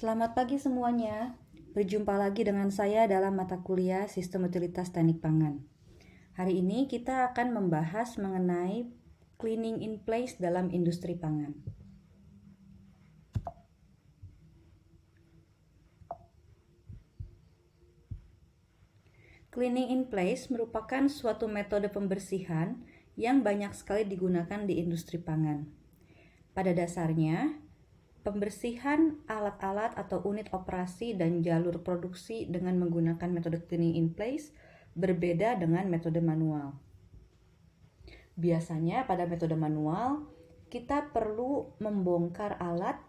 Selamat pagi semuanya. Berjumpa lagi dengan saya dalam mata kuliah Sistem Utilitas Teknik Pangan. Hari ini kita akan membahas mengenai cleaning in place dalam industri pangan. Cleaning in place merupakan suatu metode pembersihan yang banyak sekali digunakan di industri pangan. Pada dasarnya, pembersihan alat-alat atau unit operasi dan jalur produksi dengan menggunakan metode cleaning in place berbeda dengan metode manual. Biasanya pada metode manual, kita perlu membongkar alat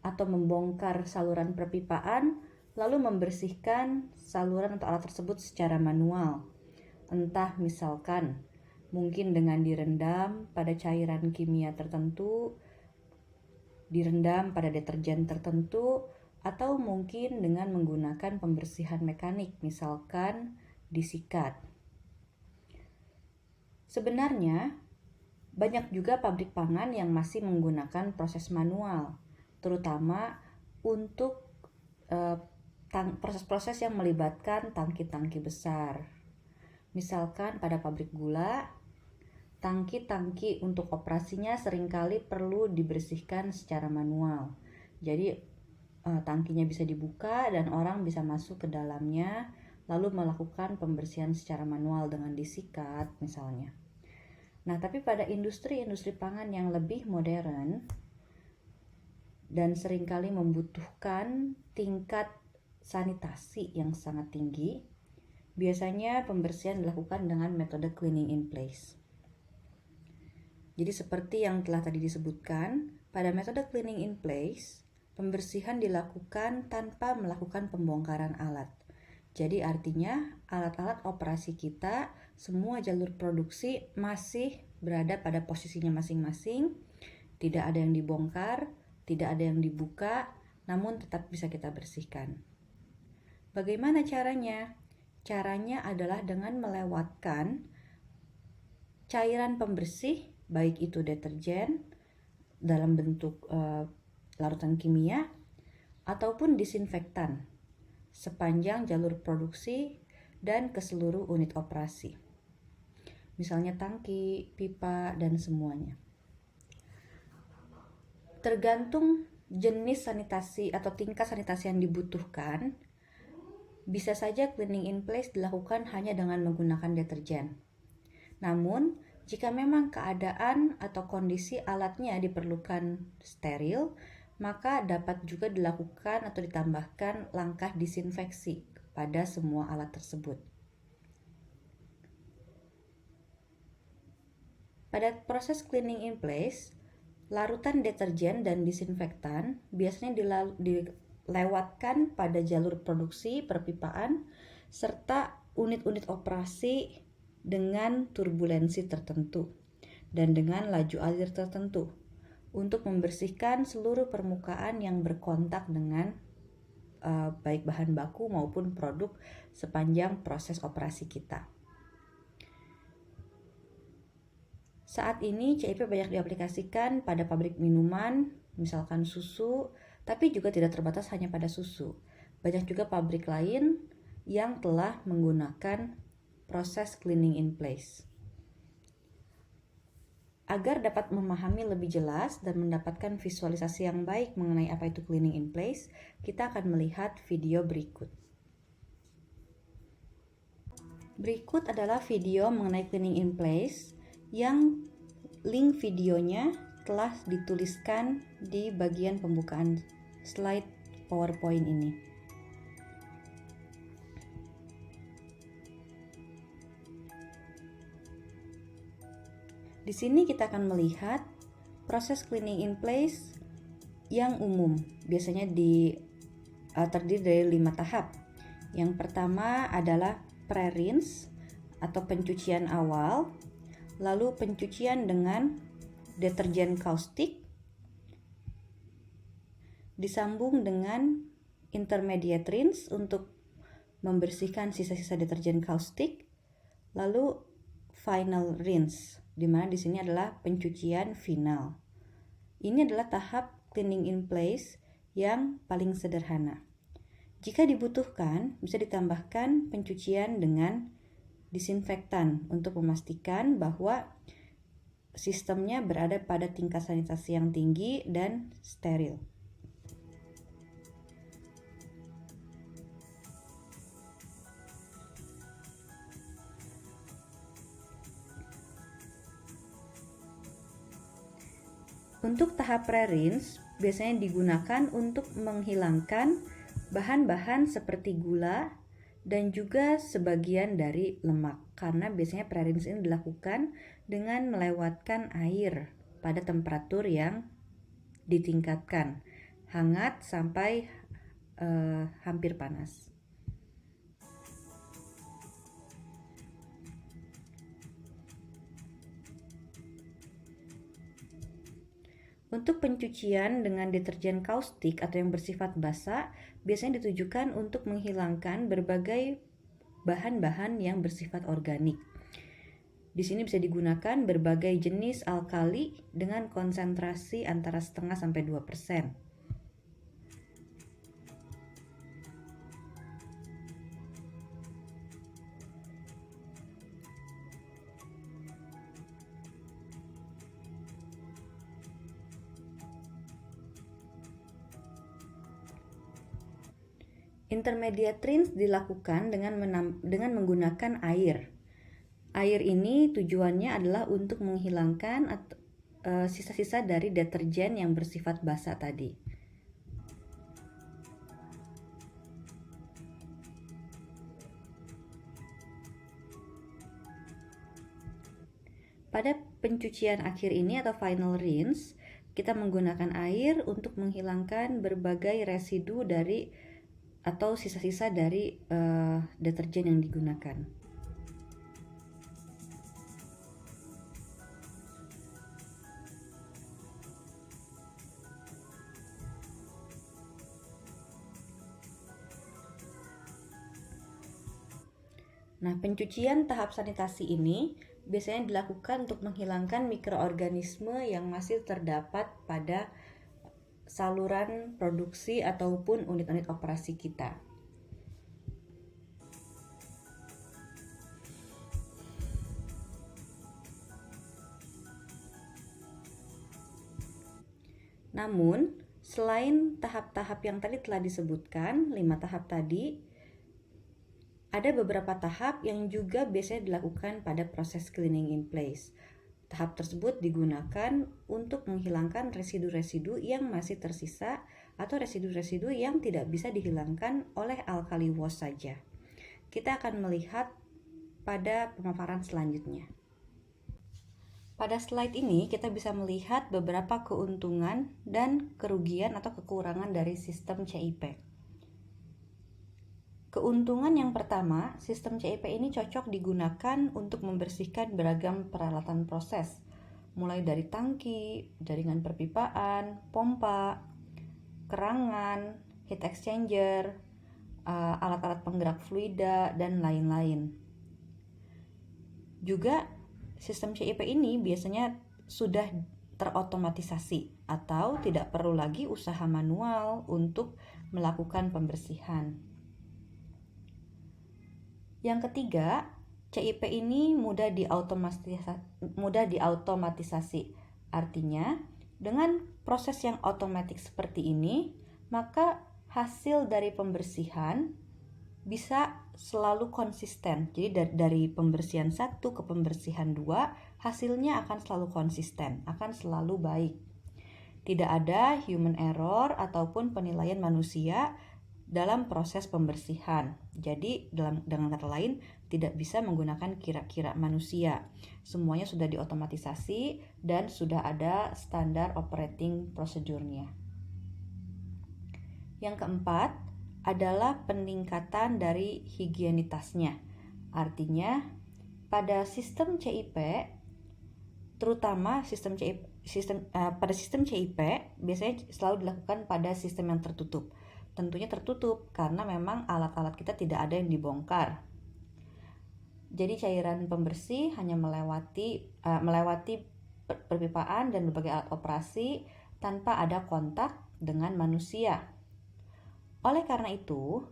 atau membongkar saluran perpipaan, lalu membersihkan saluran atau alat tersebut secara manual. Entah misalkan, mungkin dengan direndam pada cairan kimia tertentu, direndam pada deterjen tertentu, atau mungkin dengan menggunakan pembersihan mekanik, misalkan disikat. Sebenarnya, banyak juga pabrik pangan yang masih menggunakan proses manual, terutama untuk proses-proses yang melibatkan tangki-tangki besar. Misalkan pada pabrik gula, tangki-tangki untuk operasinya seringkali perlu dibersihkan secara manual. Jadi tangkinya bisa dibuka dan orang bisa masuk ke dalamnya, lalu melakukan pembersihan secara manual dengan disikat misalnya. Nah, tapi pada industri-industri pangan yang lebih modern dan seringkali membutuhkan tingkat sanitasi yang sangat tinggi, biasanya pembersihan dilakukan dengan metode cleaning in place. Jadi seperti yang telah tadi disebutkan, pada metode cleaning in place, pembersihan dilakukan tanpa melakukan pembongkaran alat. Jadi artinya alat-alat operasi kita, semua jalur produksi masih berada pada posisinya masing-masing, tidak ada yang dibongkar, tidak ada yang dibuka, namun tetap bisa kita bersihkan. Bagaimana caranya? Caranya adalah dengan melewatkan cairan pembersih, baik itu deterjen dalam bentuk larutan kimia ataupun disinfektan sepanjang jalur produksi dan ke seluruh unit operasi. Misalnya tangki, pipa, dan semuanya. Tergantung jenis sanitasi atau tingkat sanitasi yang dibutuhkan, bisa saja cleaning in place dilakukan hanya dengan menggunakan deterjen. Namun, jika memang keadaan atau kondisi alatnya diperlukan steril, maka dapat juga dilakukan atau ditambahkan langkah disinfeksi pada semua alat tersebut. Pada proses cleaning in place, larutan deterjen dan disinfektan biasanya dilewatkan pada jalur produksi, perpipaan, serta unit-unit operasi dengan turbulensi tertentu dan dengan laju alir tertentu untuk membersihkan seluruh permukaan yang berkontak dengan baik bahan baku maupun produk sepanjang proses operasi kita. Saat ini CIP banyak diaplikasikan pada pabrik minuman, misalkan susu, tapi juga tidak terbatas hanya pada susu. Banyak juga pabrik lain yang telah menggunakan proses cleaning in place. Agar dapat memahami lebih jelas dan mendapatkan visualisasi yang baik mengenai apa itu cleaning in place, kita akan melihat video berikut. Berikut adalah video mengenai cleaning in place yang link videonya telah dituliskan di bagian pembukaan slide PowerPoint ini. Di sini kita akan melihat proses cleaning in place yang umum, biasanya terdiri dari 5 tahap. Yang pertama adalah pre-rinse atau pencucian awal, lalu pencucian dengan deterjen kaustik, disambung dengan intermediate rinse untuk membersihkan sisa-sisa deterjen kaustik, lalu final rinse, di mana di sini adalah pencucian final. Ini adalah tahap cleaning in place yang paling sederhana. Jika dibutuhkan, bisa ditambahkan pencucian dengan disinfektan untuk memastikan bahwa sistemnya berada pada tingkat sanitasi yang tinggi dan steril. Untuk tahap pre-rinse, biasanya digunakan untuk menghilangkan bahan-bahan seperti gula dan juga sebagian dari lemak. Karena biasanya pre-rinse ini dilakukan dengan melewatkan air pada temperatur yang ditingkatkan, hangat sampai hampir panas. Untuk pencucian dengan deterjen kaustik atau yang bersifat basah, biasanya ditujukan untuk menghilangkan berbagai bahan-bahan yang bersifat organik. Di sini bisa digunakan berbagai jenis alkali dengan konsentrasi antara 0,5 sampai 2%. Intermediate rinse dilakukan dengan menggunakan air. Air ini tujuannya adalah untuk menghilangkan sisa-sisa dari deterjen yang bersifat basah tadi. Pada pencucian akhir ini atau final rinse, kita menggunakan air untuk menghilangkan berbagai residu dari atau sisa-sisa dari deterjen yang digunakan. Nah, pencucian tahap sanitasi ini biasanya dilakukan untuk menghilangkan mikroorganisme yang masih terdapat pada saluran produksi ataupun unit-unit operasi kita. Namun, selain tahap-tahap yang tadi telah disebutkan, 5 tahap tadi, ada beberapa tahap yang juga biasanya dilakukan pada proses cleaning in place. Tahap tersebut digunakan untuk menghilangkan residu-residu yang masih tersisa atau residu-residu yang tidak bisa dihilangkan oleh alkali wash saja. Kita akan melihat pada pemaparan selanjutnya. Pada slide ini kita bisa melihat beberapa keuntungan dan kerugian atau kekurangan dari sistem CIP. Keuntungan yang pertama, sistem CIP ini cocok digunakan untuk membersihkan beragam peralatan proses, mulai dari tangki, jaringan perpipaan, pompa, kerangan, heat exchanger, alat-alat penggerak fluida, dan lain-lain. Juga, sistem CIP ini biasanya sudah terotomatisasi atau tidak perlu lagi usaha manual untuk melakukan pembersihan. Yang ketiga, CIP ini mudah diautomatisasi. Artinya, dengan proses yang otomatis seperti ini, maka hasil dari pembersihan bisa selalu konsisten. Jadi dari pembersihan 1 ke pembersihan 2, hasilnya akan selalu konsisten, akan selalu baik. Tidak ada human error ataupun penilaian manusia dalam proses pembersihan. Jadi dengan kata lain, tidak bisa menggunakan kira-kira manusia. Semuanya sudah diotomatisasi dan sudah ada standar operating procedure-nya. Yang keempat adalah peningkatan dari higienitasnya. Artinya, pada sistem CIP, terutama pada sistem CIP biasanya selalu dilakukan pada sistem yang tertutup. Tentunya tertutup karena memang alat-alat kita tidak ada yang dibongkar. Jadi cairan pembersih hanya melewati perpipaan dan berbagai alat operasi tanpa ada kontak dengan manusia. Oleh karena itu,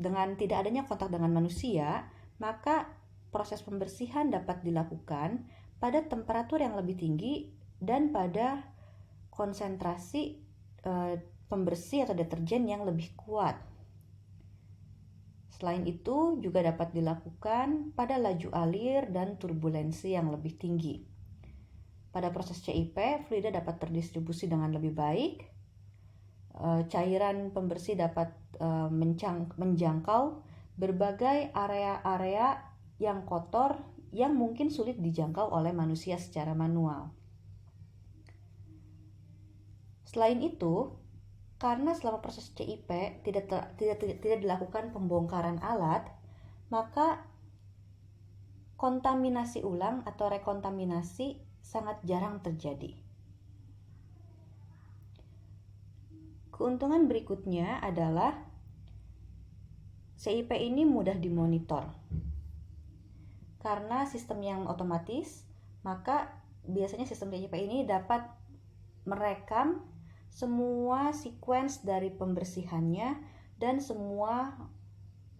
dengan tidak adanya kontak dengan manusia, maka proses pembersihan dapat dilakukan pada temperatur yang lebih tinggi dan pada konsentrasi pembersih atau deterjen yang lebih kuat. Selain itu, juga dapat dilakukan pada laju alir dan turbulensi yang lebih tinggi. Pada proses CIP, fluida dapat terdistribusi dengan lebih baik. Cairan pembersih dapat menjangkau berbagai area-area yang kotor yang mungkin sulit dijangkau oleh manusia secara manual. Selain itu, karena selama proses CIP tidak dilakukan pembongkaran alat, maka kontaminasi ulang atau rekontaminasi sangat jarang terjadi. Keuntungan berikutnya adalah CIP ini mudah dimonitor. Karena sistem yang otomatis, maka biasanya sistem CIP ini dapat merekam semua sequence dari pembersihannya dan semua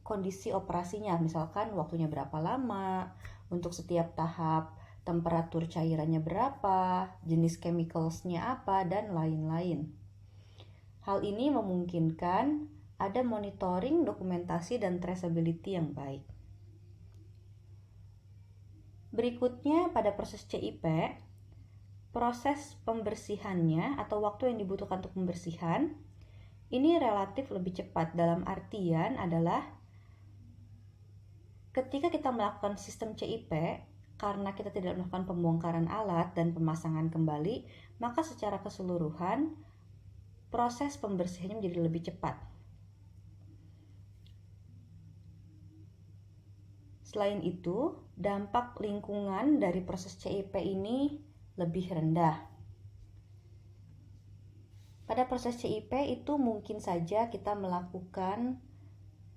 kondisi operasinya, misalkan waktunya berapa lama, untuk setiap tahap temperatur cairannya berapa, jenis chemicals-nya apa, dan lain-lain. Hal ini memungkinkan ada monitoring, dokumentasi, dan traceability yang baik. Berikutnya, pada proses CIP, proses pembersihannya atau waktu yang dibutuhkan untuk pembersihan ini relatif lebih cepat, dalam artian adalah ketika kita melakukan sistem CIP, karena kita tidak melakukan pembongkaran alat dan pemasangan kembali, maka secara keseluruhan proses pembersihannya menjadi lebih cepat. Selain itu, dampak lingkungan dari proses CIP ini lebih rendah. Pada proses CIP itu mungkin saja kita melakukan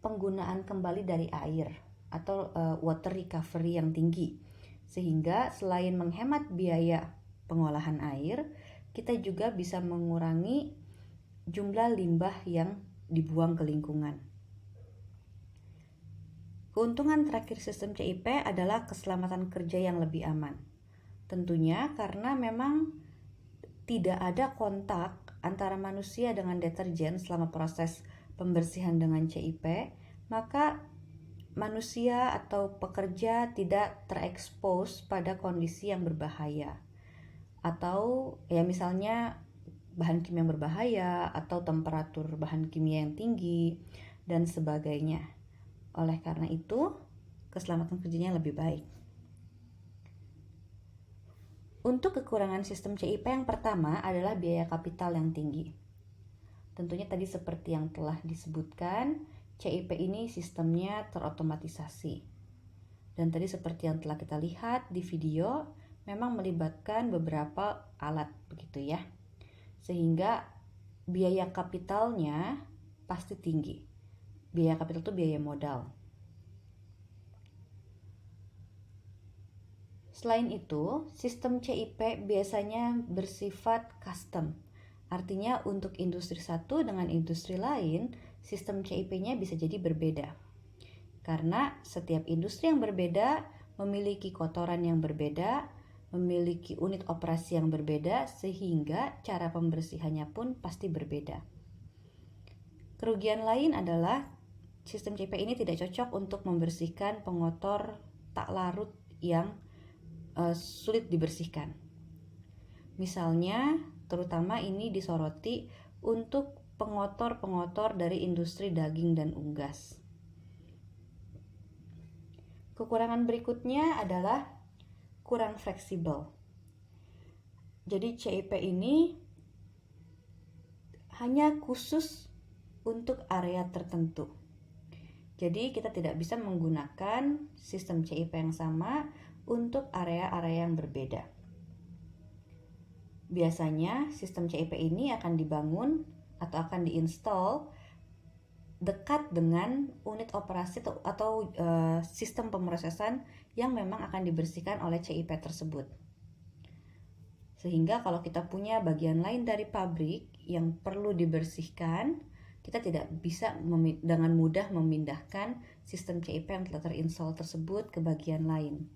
penggunaan kembali dari air atau water recovery yang tinggi, sehingga selain menghemat biaya pengolahan air, kita juga bisa mengurangi jumlah limbah yang dibuang ke lingkungan. Keuntungan terakhir sistem CIP adalah keselamatan kerja yang lebih aman. Tentunya karena memang tidak ada kontak antara manusia dengan deterjen selama proses pembersihan dengan CIP, maka manusia atau pekerja tidak terekspos pada kondisi yang berbahaya. Atau ya misalnya bahan kimia yang berbahaya atau temperatur bahan kimia yang tinggi dan sebagainya. Oleh karena itu, keselamatan kerjanya lebih baik. Untuk kekurangan sistem CIP yang pertama adalah biaya kapital yang tinggi. Tentunya tadi seperti yang telah disebutkan, CIP ini sistemnya terotomatisasi. Dan tadi seperti yang telah kita lihat di video, memang melibatkan beberapa alat begitu ya. Sehingga biaya kapitalnya pasti tinggi. Biaya kapital itu biaya modal. Selain itu, sistem CIP biasanya bersifat custom. Artinya untuk industri satu dengan industri lain, sistem CIP-nya bisa jadi berbeda. Karena setiap industri yang berbeda memiliki kotoran yang berbeda, memiliki unit operasi yang berbeda, sehingga cara pembersihannya pun pasti berbeda. Kerugian lain adalah sistem CIP ini tidak cocok untuk membersihkan pengotor tak larut yang sulit dibersihkan. Misalnya, terutama ini disoroti untuk pengotor-pengotor dari industri daging dan unggas. Kekurangan berikutnya adalah kurang fleksibel. Jadi CIP ini hanya khusus untuk area tertentu. Jadi kita tidak bisa menggunakan sistem CIP yang sama untuk area-area yang berbeda. Biasanya sistem CIP ini akan dibangun atau akan diinstal dekat dengan unit operasi atau sistem pemrosesan yang memang akan dibersihkan oleh CIP tersebut. Sehingga kalau kita punya bagian lain dari pabrik yang perlu dibersihkan, kita tidak bisa dengan mudah memindahkan sistem CIP yang telah terinstall tersebut ke bagian lain.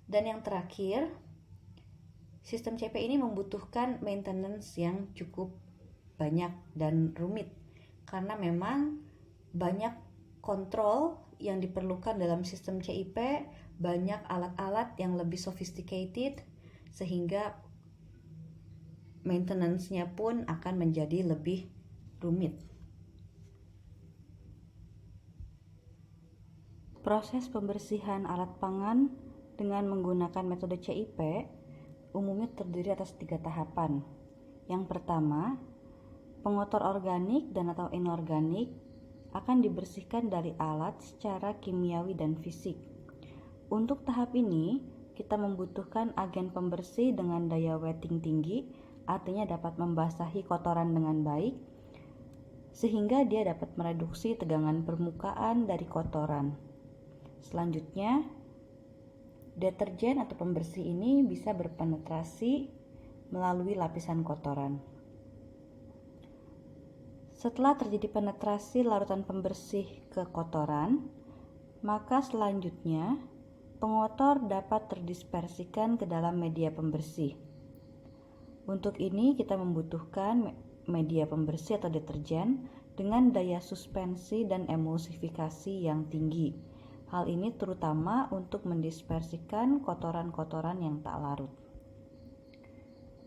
Dan yang terakhir, sistem CIP ini membutuhkan maintenance yang cukup banyak dan rumit, karena memang banyak kontrol yang diperlukan dalam sistem CIP, banyak alat-alat yang lebih sophisticated, sehingga maintenance-nya pun akan menjadi lebih rumit. Proses pembersihan alat pangan dengan menggunakan metode CIP umumnya terdiri atas 3 tahapan. Yang pertama, pengotor organik dan atau inorganik akan dibersihkan dari alat secara kimiawi dan fisik. Untuk tahap ini, kita membutuhkan agen pembersih dengan daya wetting tinggi, artinya dapat membasahi kotoran dengan baik, sehingga dia dapat mereduksi tegangan permukaan dari kotoran. Selanjutnya, deterjen atau pembersih ini bisa berpenetrasi melalui lapisan kotoran. Setelah terjadi penetrasi larutan pembersih ke kotoran, maka selanjutnya pengotor dapat terdispersikan ke dalam media pembersih. Untuk ini kita membutuhkan media pembersih atau deterjen dengan daya suspensi dan emulsifikasi yang tinggi. Hal ini terutama untuk mendispersikan kotoran-kotoran yang tak larut.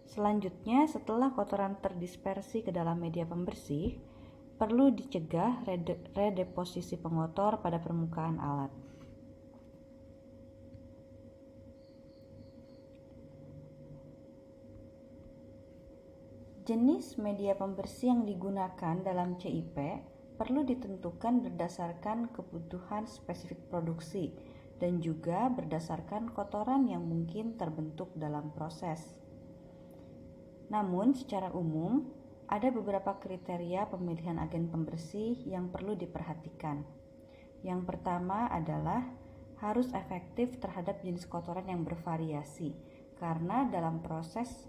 Selanjutnya, setelah kotoran terdispersi ke dalam media pembersih, perlu dicegah redeposisi pengotor pada permukaan alat. Jenis media pembersih yang digunakan dalam CIP perlu ditentukan berdasarkan kebutuhan spesifik produksi dan juga berdasarkan kotoran yang mungkin terbentuk dalam proses. Namun, secara umum, ada beberapa kriteria pemilihan agen pembersih yang perlu diperhatikan. Yang pertama adalah harus efektif terhadap jenis kotoran yang bervariasi, karena dalam proses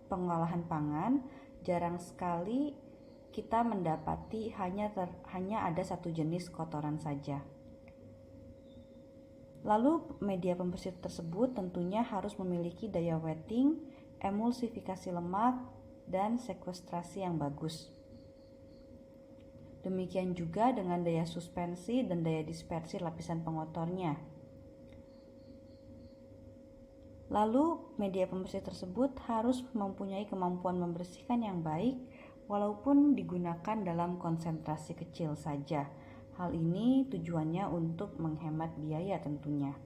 pengolahan pangan jarang sekali kita mendapati hanya ada satu jenis kotoran saja. Lalu media pembersih tersebut tentunya harus memiliki daya wetting, emulsifikasi lemak, dan sekuestrasi yang bagus. Demikian juga dengan daya suspensi dan daya dispersi lapisan pengotornya. Lalu media pembersih tersebut harus mempunyai kemampuan membersihkan yang baik walaupun digunakan dalam konsentrasi kecil saja. Hal ini tujuannya untuk menghemat biaya tentunya.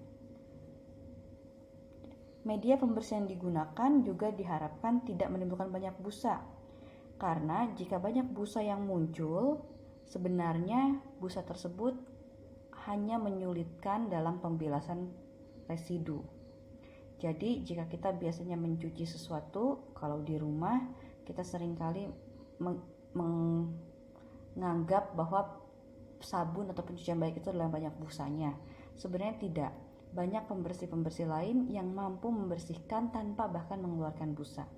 Media pembersih yang digunakan juga diharapkan tidak menimbulkan banyak busa, karena jika banyak busa yang muncul, sebenarnya busa tersebut hanya menyulitkan dalam pembilasan residu. Jadi jika kita biasanya mencuci sesuatu, kalau di rumah kita seringkali menganggap bahwa sabun atau pencucian baik itu adalah banyak busanya. Sebenarnya tidak. Banyak pembersih-pembersih lain yang mampu membersihkan tanpa bahkan mengeluarkan busa.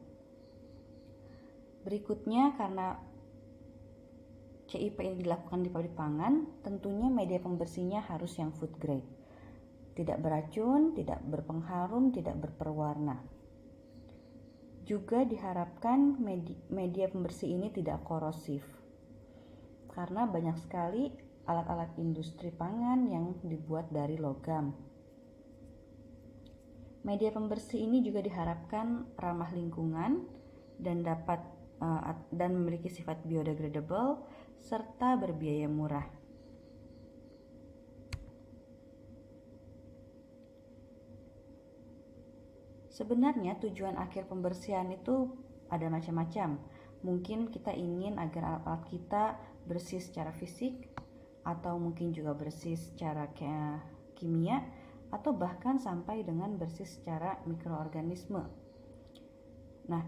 Berikutnya, karena CIP ini dilakukan di pabrik pangan, tentunya media pembersihnya harus yang food grade. Tidak beracun, tidak berpengharum, tidak berperwarna. Juga diharapkan media pembersih ini tidak korosif, karena banyak sekali alat-alat industri pangan yang dibuat dari logam. Media pembersih ini juga diharapkan ramah lingkungan dan memiliki sifat biodegradable serta berbiaya murah. Sebenarnya tujuan akhir pembersihan itu ada macam-macam. Mungkin kita ingin agar alat-alat kita bersih secara fisik, atau mungkin juga bersih secara kimia, atau bahkan sampai dengan bersih secara mikroorganisme. Nah,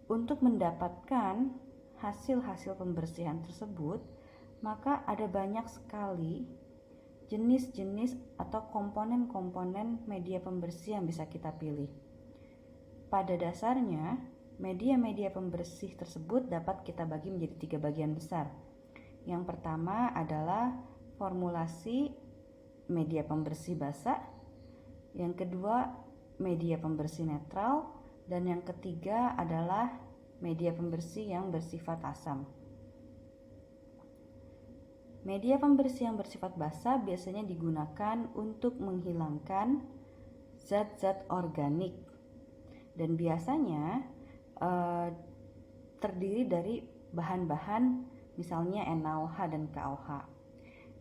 untuk mendapatkan hasil-hasil pembersihan tersebut, maka ada banyak sekali jenis-jenis atau komponen-komponen media pembersih yang bisa kita pilih. Pada dasarnya, Media-media pembersih tersebut dapat kita bagi menjadi 3 bagian besar. Yang pertama adalah formulasi media pembersih basah, yang kedua media pembersih netral, dan yang ketiga adalah media pembersih yang bersifat asam. Media pembersih yang bersifat basah biasanya digunakan untuk menghilangkan zat-zat organik dan biasanya terdiri dari bahan-bahan misalnya NaOH dan KOH.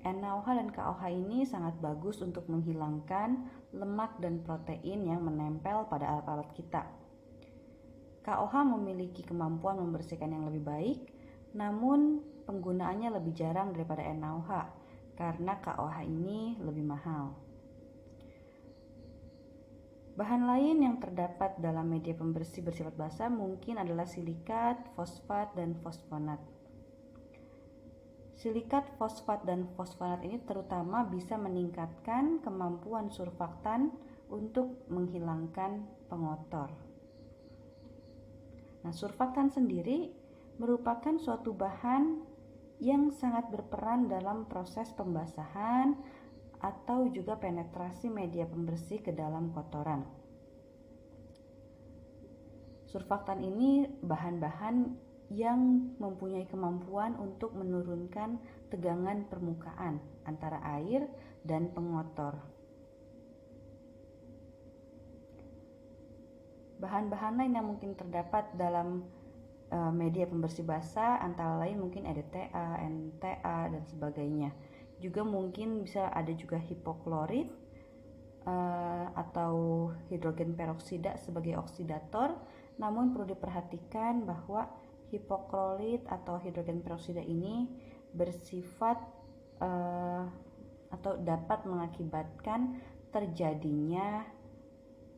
NaOH dan KOH ini sangat bagus untuk menghilangkan lemak dan protein yang menempel pada alat-alat kita. KOH memiliki kemampuan membersihkan yang lebih baik, namun penggunaannya lebih jarang daripada NaOH karena KOH ini lebih mahal. Bahan lain yang terdapat dalam media pembersih bersifat basah mungkin adalah silikat, fosfat, dan fosfonat. Silikat, fosfat, dan fosfonat ini terutama bisa meningkatkan kemampuan surfaktan untuk menghilangkan pengotor. Nah, surfaktan sendiri merupakan suatu bahan yang sangat berperan dalam proses pembasahan atau juga penetrasi media pembersih ke dalam kotoran. Surfaktan ini bahan-bahan yang mempunyai kemampuan untuk menurunkan tegangan permukaan antara air dan pengotor. Bahan-bahan lain yang mungkin terdapat dalam media pembersih basah antara lain mungkin EDTA, NTA, dan sebagainya. Juga mungkin bisa ada juga hipoklorit atau hidrogen peroksida sebagai oksidator. Namun perlu diperhatikan bahwa hipoklorit atau hidrogen peroksida ini bersifat atau dapat mengakibatkan terjadinya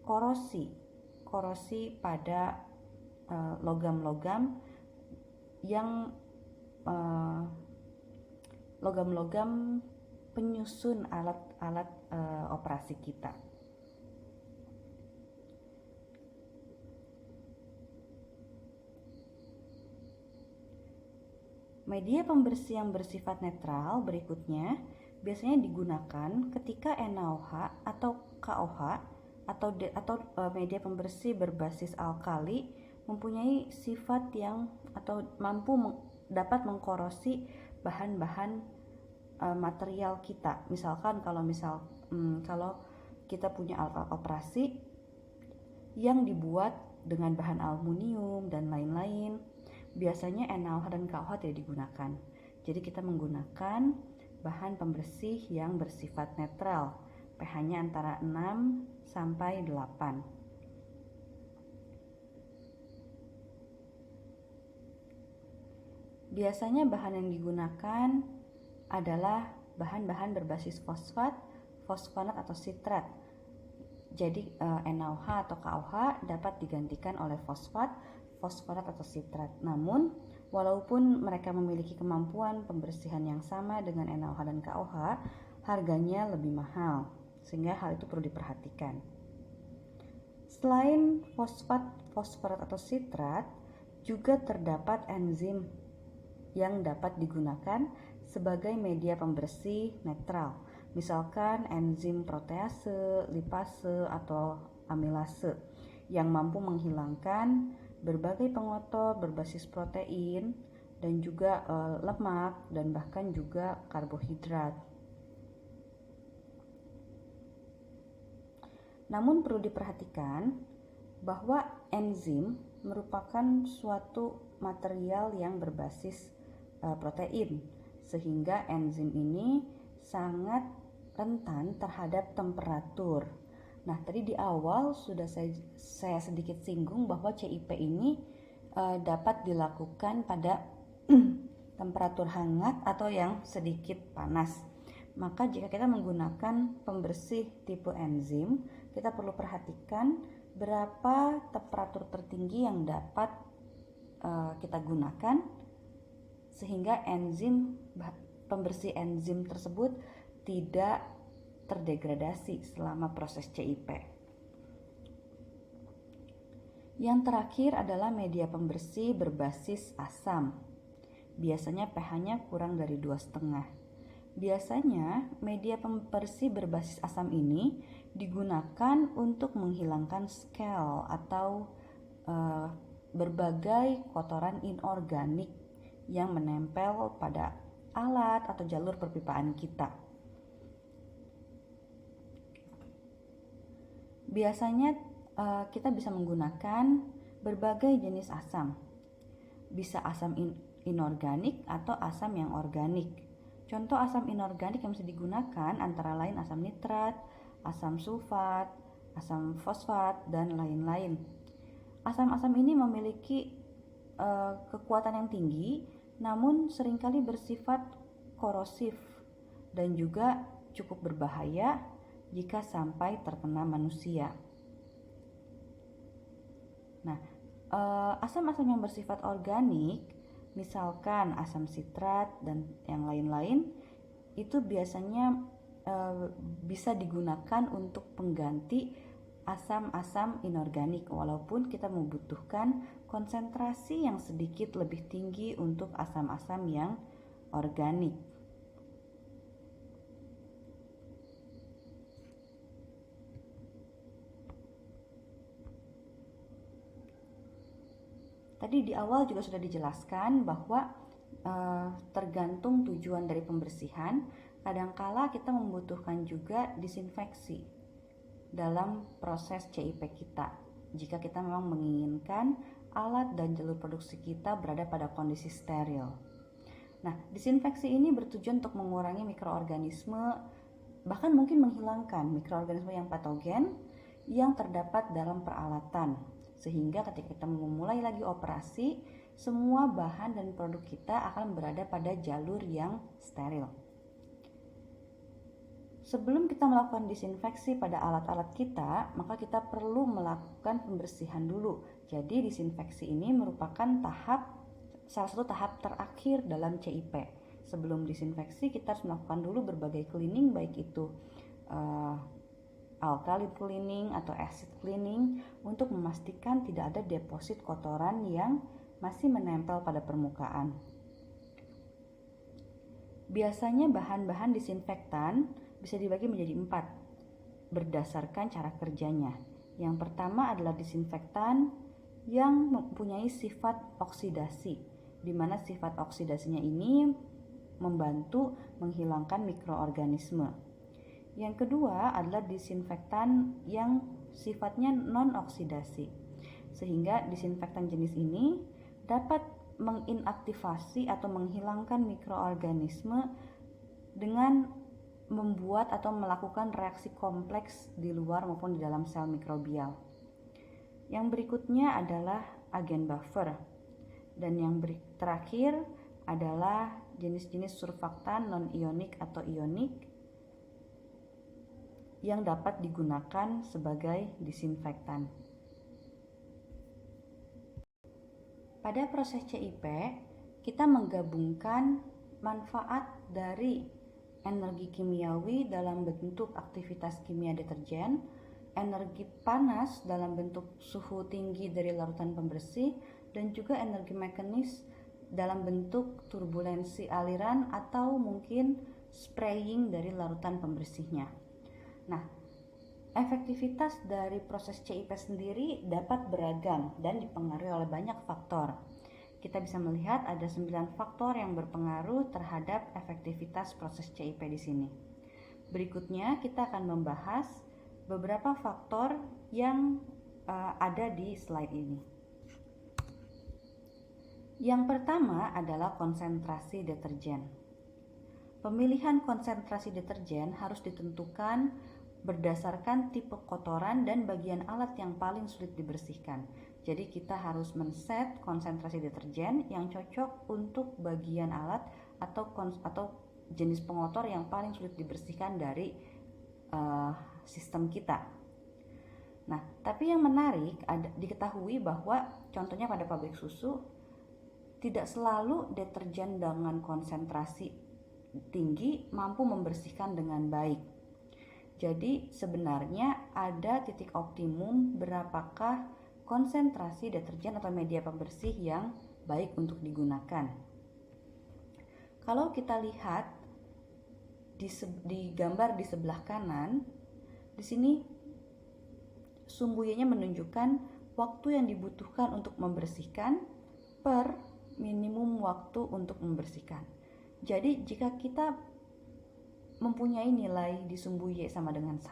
korosi pada logam-logam yang logam-logam penyusun alat-alat operasi kita. Media pembersih yang bersifat netral berikutnya biasanya digunakan ketika NaOH atau KOH atau media pembersih berbasis alkali mempunyai sifat yang atau dapat mengkorosi bahan-bahan material kita. Misalkan kalau kita punya alat operasi yang dibuat dengan bahan aluminium dan lain-lain, biasanya NaOH dan KOH tidak digunakan. Jadi kita menggunakan bahan pembersih yang bersifat netral, pH-nya antara 6 sampai 8. Biasanya bahan yang digunakan adalah bahan-bahan berbasis fosfat, fosfonat atau sitrat. Jadi NaOH atau KOH dapat digantikan oleh fosfat, fosfonat atau sitrat. Namun, walaupun mereka memiliki kemampuan pembersihan yang sama dengan NaOH dan KOH, harganya lebih mahal, sehingga hal itu perlu diperhatikan. Selain fosfat, fosforat atau sitrat, juga terdapat enzim yang dapat digunakan sebagai media pembersih netral. Misalkan enzim protease, lipase, atau amilase yang mampu menghilangkan berbagai pengotor berbasis protein dan juga lemak dan bahkan juga karbohidrat. Namun perlu diperhatikan bahwa enzim merupakan suatu material yang berbasis protein, sehingga enzim ini sangat rentan terhadap temperatur. Nah, tadi di awal sudah saya sedikit singgung bahwa CIP ini dapat dilakukan pada temperatur hangat atau yang sedikit panas. Maka jika kita menggunakan pembersih tipe enzim, kita perlu perhatikan berapa temperatur tertinggi yang dapat kita gunakan sehingga pembersih enzim tersebut tidak terdegradasi selama proses CIP. Yang terakhir adalah media pembersih berbasis asam. Biasanya pH-nya kurang dari 2,5. Biasanya media pembersih berbasis asam ini digunakan untuk menghilangkan scale atau berbagai kotoran inorganik yang menempel pada alat atau jalur perpipaan kita. Biasanya kita bisa menggunakan berbagai jenis asam. Bisa asam inorganik atau asam yang organik. Contoh asam inorganik yang bisa digunakan antara lain asam nitrat, asam sulfat, asam fosfat, dan lain-lain. Asam-asam ini memiliki kekuatan yang tinggi, namun seringkali bersifat korosif dan juga cukup berbahaya jika sampai terkena manusia. Nah, asam-asam yang bersifat organik, misalkan asam sitrat dan yang lain-lain, itu biasanya bisa digunakan untuk pengganti asam-asam inorganik, walaupun kita membutuhkan konsentrasi yang sedikit lebih tinggi untuk asam-asam yang organik. Tadi di awal juga sudah dijelaskan bahwa tergantung tujuan dari pembersihan, kadangkala kita membutuhkan juga disinfeksi dalam proses CIP kita. Jika kita memang menginginkan alat dan jalur produksi kita berada pada kondisi steril. Nah, disinfeksi ini bertujuan untuk mengurangi mikroorganisme, bahkan mungkin menghilangkan mikroorganisme yang patogen yang terdapat dalam peralatan. Sehingga ketika kita memulai lagi operasi, semua bahan dan produk kita akan berada pada jalur yang steril. Sebelum kita melakukan disinfeksi pada alat-alat kita, maka kita perlu melakukan pembersihan dulu. Jadi disinfeksi ini merupakan salah satu tahap terakhir dalam CIP. Sebelum disinfeksi kita harus melakukan dulu berbagai cleaning, baik itu alkali cleaning atau acid cleaning, untuk memastikan tidak ada deposit kotoran yang masih menempel pada permukaan. Biasanya bahan-bahan disinfektan bisa dibagi menjadi 4 berdasarkan cara kerjanya. Yang pertama adalah disinfektan yang mempunyai sifat oksidasi, di mana sifat oksidasinya ini membantu menghilangkan mikroorganisme. Yang kedua adalah disinfektan yang sifatnya non-oksidasi, sehingga disinfektan jenis ini dapat menginaktivasi atau menghilangkan mikroorganisme dengan membuat atau melakukan reaksi kompleks di luar maupun di dalam sel mikrobial. Yang berikutnya adalah agen buffer, dan yang terakhir adalah jenis-jenis surfaktan non-ionik atau ionik yang dapat digunakan sebagai disinfektan. Pada proses CIP, kita menggabungkan manfaat dari energi kimiawi dalam bentuk aktivitas kimia deterjen, energi panas dalam bentuk suhu tinggi dari larutan pembersih, dan juga energi mekanis dalam bentuk turbulensi aliran atau mungkin spraying dari larutan pembersihnya. Nah, efektivitas dari proses CIP sendiri dapat beragam dan dipengaruhi oleh banyak faktor. Kita bisa melihat ada 9 faktor yang berpengaruh terhadap efektivitas proses CIP di sini. Berikutnya kita akan membahas beberapa faktor yang ada di slide ini. Yang pertama adalah konsentrasi deterjen. Pemilihan konsentrasi deterjen harus ditentukan berdasarkan tipe kotoran dan bagian alat yang paling sulit dibersihkan. Jadi kita harus men-set konsentrasi deterjen yang cocok untuk bagian alat atau jenis pengotor yang paling sulit dibersihkan dari sistem kita. Nah, tapi yang menarik diketahui bahwa contohnya pada pabrik susu tidak selalu deterjen dengan konsentrasi tinggi mampu membersihkan dengan baik. Jadi sebenarnya ada titik optimum berapakah konsentrasi deterjen atau media pembersih yang baik untuk digunakan. Kalau kita lihat di gambar di sebelah kanan, di sini sumbu Y-nya menunjukkan waktu yang dibutuhkan untuk membersihkan per minimum waktu untuk membersihkan. Jadi jika kita mempunyai nilai di sumbu Y sama dengan 1,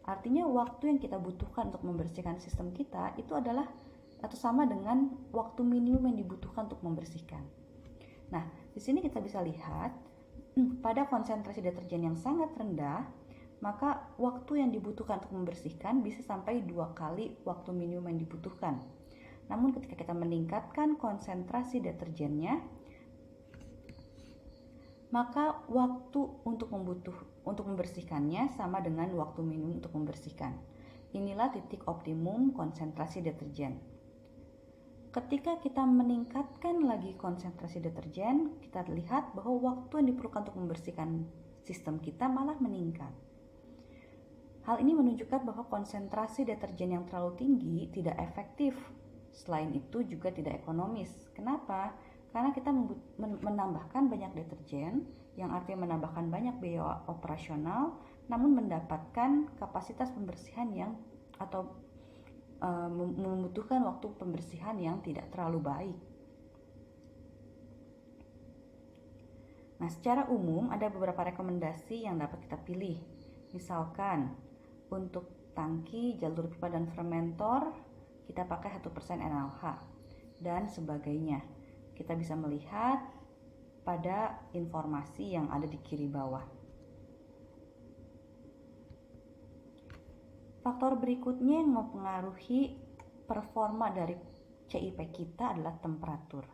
artinya waktu yang kita butuhkan untuk membersihkan sistem kita itu adalah atau sama dengan waktu minimum yang dibutuhkan untuk membersihkan. Nah, di sini kita bisa lihat pada konsentrasi deterjen yang sangat rendah, maka waktu yang dibutuhkan untuk membersihkan bisa sampai 2 kali waktu minimum yang dibutuhkan. Namun ketika kita meningkatkan konsentrasi deterjennya, maka waktu untuk membersihkannya sama dengan waktu minimum untuk membersihkan. Inilah titik optimum konsentrasi deterjen. Ketika kita meningkatkan lagi konsentrasi deterjen, kita lihat bahwa waktu yang diperlukan untuk membersihkan sistem kita malah meningkat. Hal ini menunjukkan bahwa konsentrasi deterjen yang terlalu tinggi tidak efektif. Selain itu juga tidak ekonomis. Kenapa? Karena kita menambahkan banyak deterjen, yang artinya menambahkan banyak biaya operasional, namun mendapatkan kapasitas pembersihan yang atau membutuhkan waktu pembersihan yang tidak terlalu baik. Nah, secara umum ada beberapa rekomendasi yang dapat kita pilih. Misalkan untuk tangki, jalur pipa dan fermentor kita pakai 1% NaOH dan sebagainya. Kita bisa melihat pada informasi yang ada di kiri bawah. Faktor berikutnya yang mempengaruhi performa dari CIP kita adalah temperatur.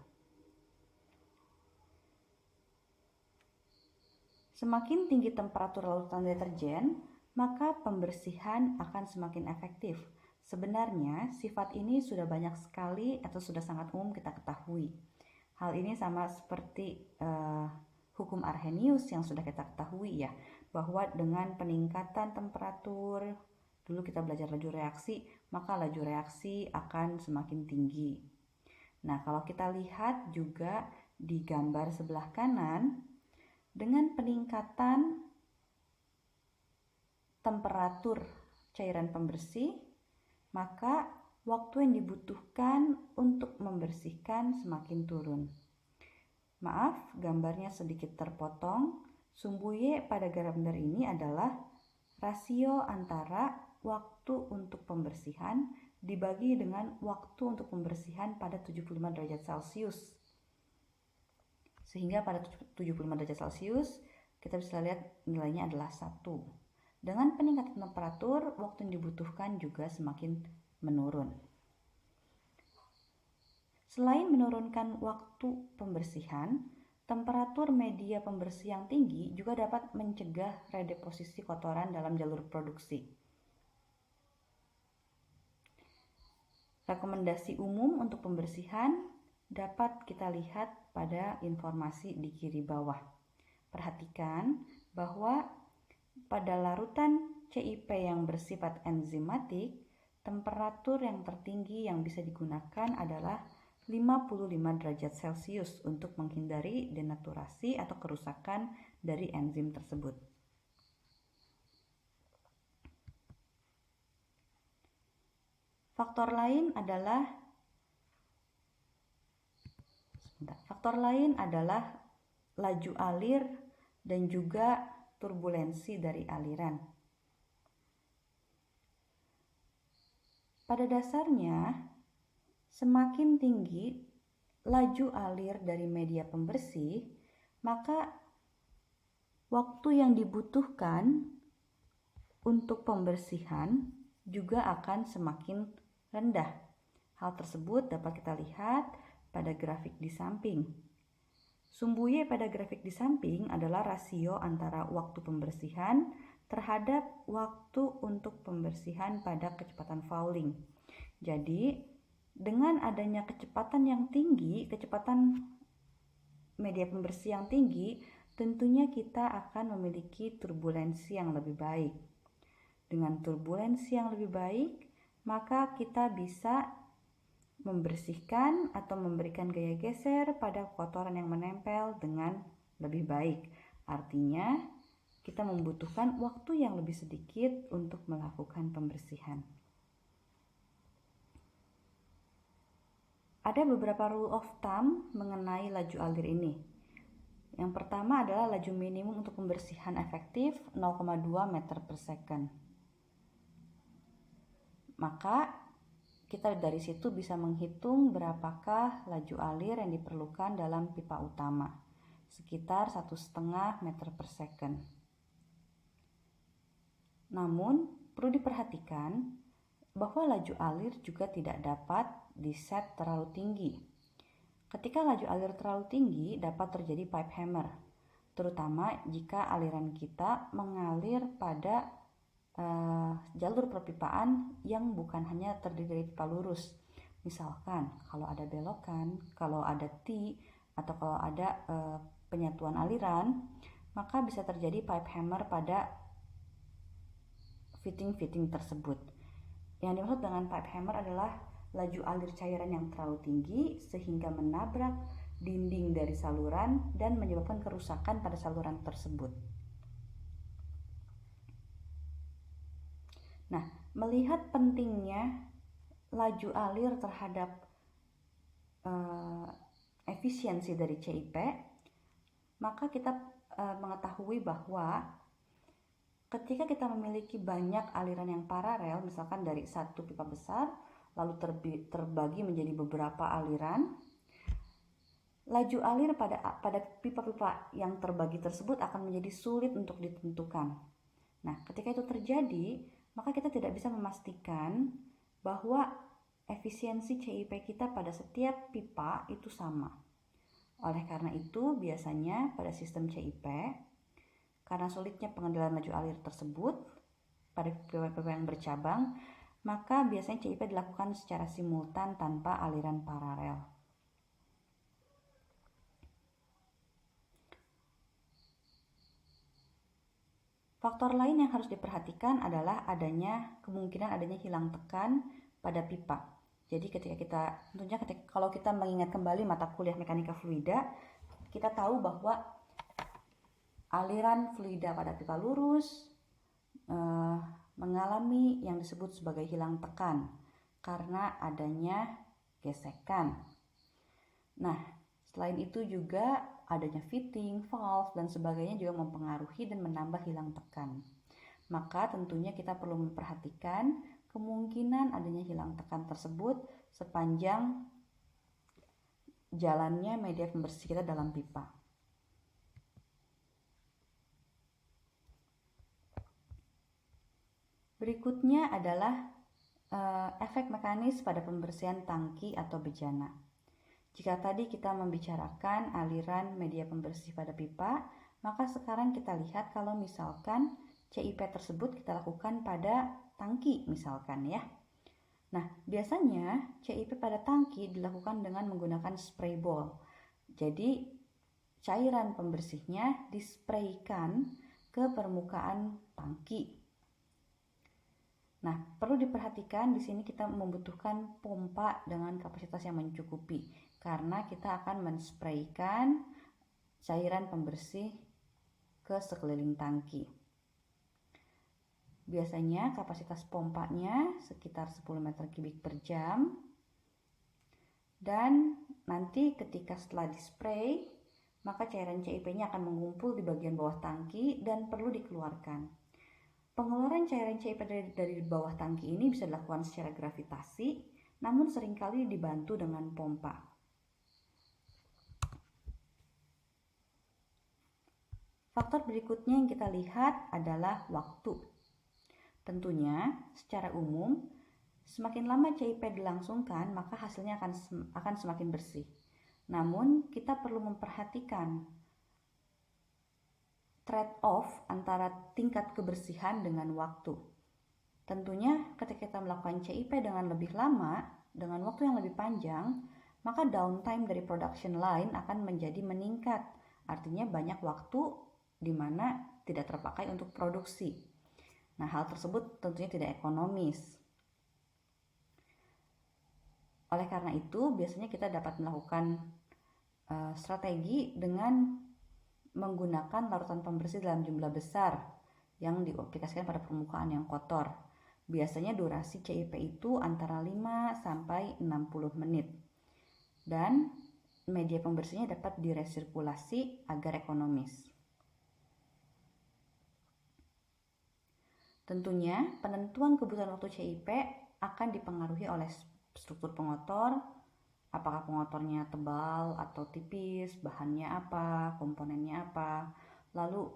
Semakin tinggi temperatur larutan deterjen, maka pembersihan akan semakin efektif. Sebenarnya sifat ini sudah banyak sekali atau sudah sangat umum kita ketahui. Hal ini sama seperti hukum Arrhenius yang sudah kita ketahui ya, bahwa dengan peningkatan temperatur, dulu kita belajar laju reaksi, maka laju reaksi akan semakin tinggi. Nah, kalau kita lihat juga di gambar sebelah kanan, dengan peningkatan temperatur cairan pembersih, maka waktu yang dibutuhkan untuk membersihkan semakin turun. Maaf, gambarnya sedikit terpotong. Sumbu Y pada gambar ini adalah rasio antara waktu untuk pembersihan dibagi dengan waktu untuk pembersihan pada 75 derajat Celcius. Sehingga pada 75 derajat Celcius kita bisa lihat nilainya adalah 1. Dengan peningkatan temperatur, waktu yang dibutuhkan juga semakin menurun. Selain menurunkan waktu pembersihan, temperatur media pembersih yang tinggi juga dapat mencegah redeposisi kotoran dalam jalur produksi. Rekomendasi umum untuk pembersihan dapat kita lihat pada informasi di kiri bawah. Perhatikan bahwa pada larutan CIP yang bersifat enzimatik, temperatur yang tertinggi yang bisa digunakan adalah 55 derajat Celcius untuk menghindari denaturasi atau kerusakan dari enzim tersebut. Faktor lain adalah laju alir dan juga turbulensi dari aliran. Pada dasarnya, semakin tinggi laju alir dari media pembersih, maka waktu yang dibutuhkan untuk pembersihan juga akan semakin rendah. Hal tersebut dapat kita lihat pada grafik di samping. Sumbu Y pada grafik di samping adalah rasio antara waktu pembersihan terhadap waktu untuk pembersihan pada kecepatan fouling. Jadi, dengan adanya kecepatan yang tinggi, kecepatan media pembersih yang tinggi, tentunya kita akan memiliki turbulensi yang lebih baik. Dengan turbulensi yang lebih baik, maka kita bisa membersihkan atau memberikan gaya geser pada kotoran yang menempel dengan lebih baik. Artinya, kita membutuhkan waktu yang lebih sedikit untuk melakukan pembersihan. Ada beberapa rule of thumb mengenai laju alir ini. Yang pertama adalah laju minimum untuk pembersihan efektif 0,2 meter per second. Maka kita dari situ bisa menghitung berapakah laju alir yang diperlukan dalam pipa utama, sekitar 1,5 meter per second. Namun, perlu diperhatikan bahwa laju alir juga tidak dapat diset terlalu tinggi. Ketika laju alir terlalu tinggi, dapat terjadi pipe hammer, terutama jika aliran kita mengalir pada jalur perpipaan yang bukan hanya terdiri dari pipa lurus. Misalkan kalau ada belokan, kalau ada T, atau kalau ada penyatuan aliran, maka bisa terjadi pipe hammer pada fitting-fitting tersebut. Yang dimaksud dengan pipe hammer adalah laju alir cairan yang terlalu tinggi sehingga menabrak dinding dari saluran dan menyebabkan kerusakan pada saluran tersebut. Nah, melihat pentingnya laju alir terhadap efisiensi dari CIP, maka kita mengetahui bahwa ketika kita memiliki banyak aliran yang paralel, misalkan dari satu pipa besar lalu terbagi menjadi beberapa aliran, laju alir pada pipa-pipa yang terbagi tersebut akan menjadi sulit untuk ditentukan. Nah, ketika itu terjadi, maka kita tidak bisa memastikan bahwa efisiensi CIP kita pada setiap pipa itu sama. Oleh karena itu, biasanya pada sistem CIP, karena sulitnya pengendalian laju alir tersebut pada pipa-pipa yang bercabang, maka biasanya CIP dilakukan secara simultan tanpa aliran paralel. Faktor lain yang harus diperhatikan adalah kemungkinan adanya hilang tekan pada pipa. Jadi kalau kita mengingat kembali mata kuliah mekanika fluida, kita tahu bahwa aliran fluida pada pipa lurus mengalami yang disebut sebagai hilang tekan karena adanya gesekan. Nah, selain itu juga adanya fitting, valve, dan sebagainya juga mempengaruhi dan menambah hilang tekan. Maka tentunya kita perlu memperhatikan kemungkinan adanya hilang tekan tersebut sepanjang jalannya media pembersih kita dalam pipa. Berikutnya adalah efek mekanis pada pembersihan tangki atau bejana. Jika tadi kita membicarakan aliran media pembersih pada pipa, maka sekarang kita lihat kalau misalkan CIP tersebut kita lakukan pada tangki misalkan ya. Nah, biasanya CIP pada tangki dilakukan dengan menggunakan spray ball. Jadi, cairan pembersihnya dispraykan ke permukaan tangki. Nah, perlu diperhatikan di sini kita membutuhkan pompa dengan kapasitas yang mencukupi karena kita akan menspraykan cairan pembersih ke sekeliling tangki. Biasanya kapasitas pompanya sekitar 10 meter kubik per jam. Dan nanti ketika setelah dispray, maka cairan CIP-nya akan mengumpul di bagian bawah tangki dan perlu dikeluarkan. Pengeluaran cairan CIP dari bawah tangki ini bisa dilakukan secara gravitasi, namun seringkali dibantu dengan pompa. Faktor berikutnya yang kita lihat adalah waktu. Tentunya, secara umum, semakin lama CIP dilangsungkan, maka hasilnya akan semakin bersih. Namun, kita perlu memperhatikan trade-off antara tingkat kebersihan dengan waktu. Tentunya, ketika kita melakukan CIP dengan lebih lama, dengan waktu yang lebih panjang, maka downtime dari production line akan menjadi meningkat. Artinya banyak waktu di mana tidak terpakai untuk produksi. Nah, hal tersebut tentunya tidak ekonomis. Oleh karena itu, biasanya kita dapat melakukan strategi dengan menggunakan larutan pembersih dalam jumlah besar yang diaplikasikan pada permukaan yang kotor. Biasanya durasi CIP itu antara 5 sampai 60 menit. Dan media pembersihnya dapat diresirkulasi agar ekonomis. Tentunya, penentuan kebutuhan waktu CIP akan dipengaruhi oleh struktur pengotor, apakah pengotornya tebal atau tipis, bahannya apa, komponennya apa, lalu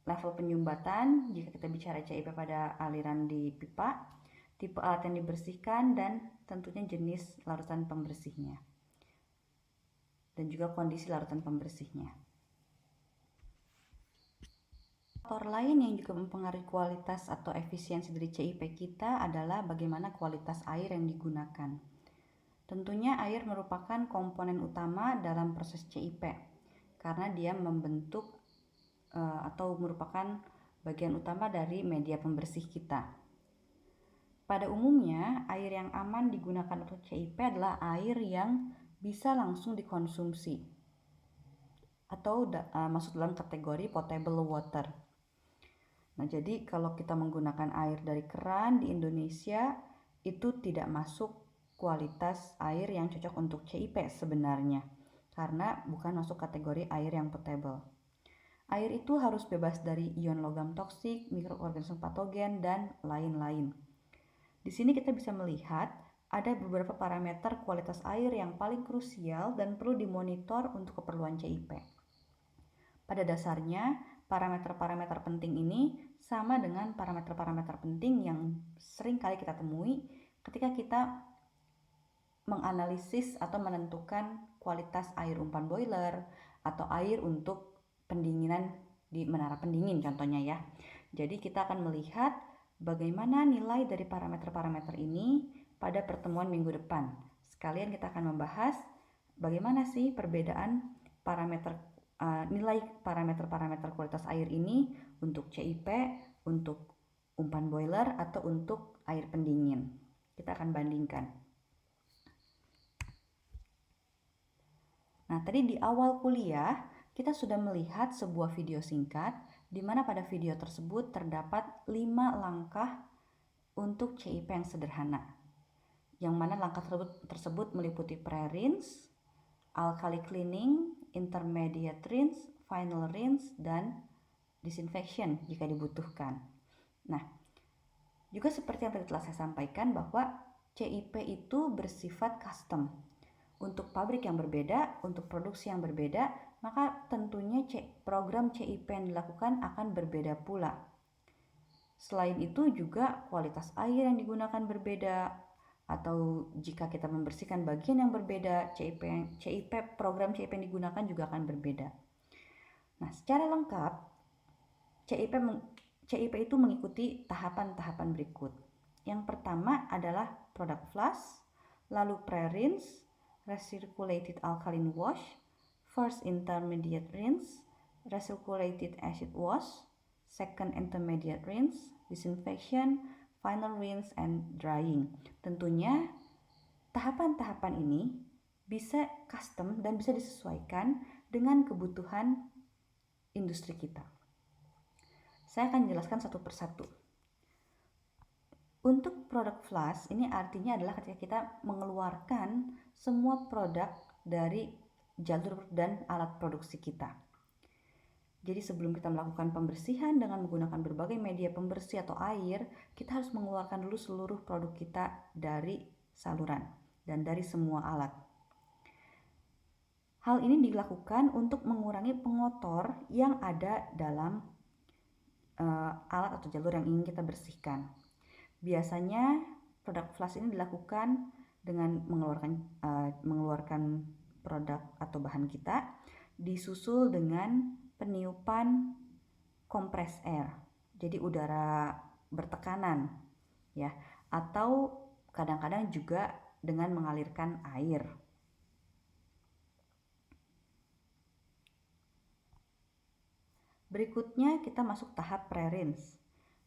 level penyumbatan jika kita bicara CIP pada aliran di pipa, tipe alat yang dibersihkan, dan tentunya jenis larutan pembersihnya dan juga kondisi larutan pembersihnya. Faktor lain yang juga mempengaruhi kualitas atau efisiensi dari CIP kita adalah bagaimana kualitas air yang digunakan. Tentunya air merupakan komponen utama dalam proses CIP karena dia membentuk atau merupakan bagian utama dari media pembersih kita. Pada umumnya, air yang aman digunakan untuk CIP adalah air yang bisa langsung dikonsumsi atau masuk dalam kategori potable water. Nah, jadi kalau kita menggunakan air dari keran di Indonesia, itu tidak masuk kualitas air yang cocok untuk CIP sebenarnya, karena bukan masuk kategori air yang potable. Air itu harus bebas dari ion logam toksik, mikroorganisme patogen, dan lain-lain. Di sini kita bisa melihat ada beberapa parameter kualitas air yang paling krusial dan perlu dimonitor untuk keperluan CIP. Pada dasarnya, parameter-parameter penting ini sama dengan parameter-parameter penting yang sering kali kita temui ketika kita menganalisis atau menentukan kualitas air umpan boiler atau air untuk pendinginan di menara pendingin contohnya ya. Jadi kita akan melihat bagaimana nilai dari parameter-parameter ini pada pertemuan minggu depan. Sekalian kita akan membahas bagaimana sih perbedaan nilai parameter-parameter kualitas air ini untuk CIP, untuk umpan boiler, atau untuk air pendingin. Kita akan bandingkan. Nah, tadi di awal kuliah kita sudah melihat sebuah video singkat di mana pada video tersebut terdapat 5 langkah untuk CIP yang sederhana. Yang mana langkah tersebut meliputi pre-rinse, alkali cleaning, intermediate rinse, final rinse, dan disinfection jika dibutuhkan. Nah, juga seperti yang tadi telah saya sampaikan bahwa CIP itu bersifat custom. Untuk pabrik yang berbeda, untuk produksi yang berbeda, maka tentunya program CIP yang dilakukan akan berbeda pula. Selain itu juga kualitas air yang digunakan berbeda, atau jika kita membersihkan bagian yang berbeda, program CIP yang digunakan juga akan berbeda. Nah, secara lengkap CIP itu mengikuti tahapan-tahapan berikut. Yang pertama adalah product flush, lalu pre-rinse, recirculated alkaline wash, first intermediate rinse, recirculated acid wash, second intermediate rinse, disinfection, final rinse, and drying. Tentunya tahapan-tahapan ini bisa custom dan bisa disesuaikan dengan kebutuhan industri kita. Saya akan jelaskan satu persatu. Untuk product flush ini artinya adalah ketika kita mengeluarkan semua produk dari jalur dan alat produksi kita. Jadi sebelum kita melakukan pembersihan dengan menggunakan berbagai media pembersih atau air, kita harus mengeluarkan dulu seluruh produk kita dari saluran dan dari semua alat. Hal ini dilakukan untuk mengurangi pengotor yang ada dalam alat atau jalur yang ingin kita bersihkan. Biasanya product flush ini dilakukan dengan mengeluarkan produk atau bahan kita, disusul dengan peniupan compress air, jadi udara bertekanan ya, atau kadang-kadang juga dengan mengalirkan air. Berikutnya kita masuk tahap pre-rinse.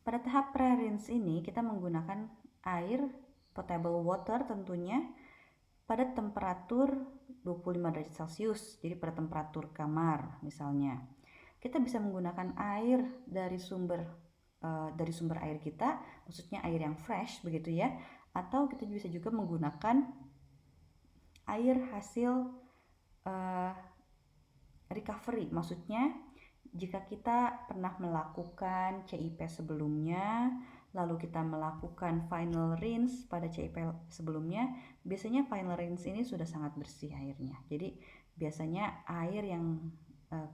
Pada tahap pre-rinse ini kita menggunakan air potable water tentunya pada temperatur 25 derajat Celcius, jadi pada temperatur kamar misalnya. Kita bisa menggunakan air dari sumber air kita, maksudnya air yang fresh begitu ya, atau kita bisa juga menggunakan air hasil recovery, maksudnya jika kita pernah melakukan CIP sebelumnya, lalu kita melakukan final rinse pada CIP sebelumnya, biasanya final rinse ini sudah sangat bersih airnya. Jadi biasanya air yang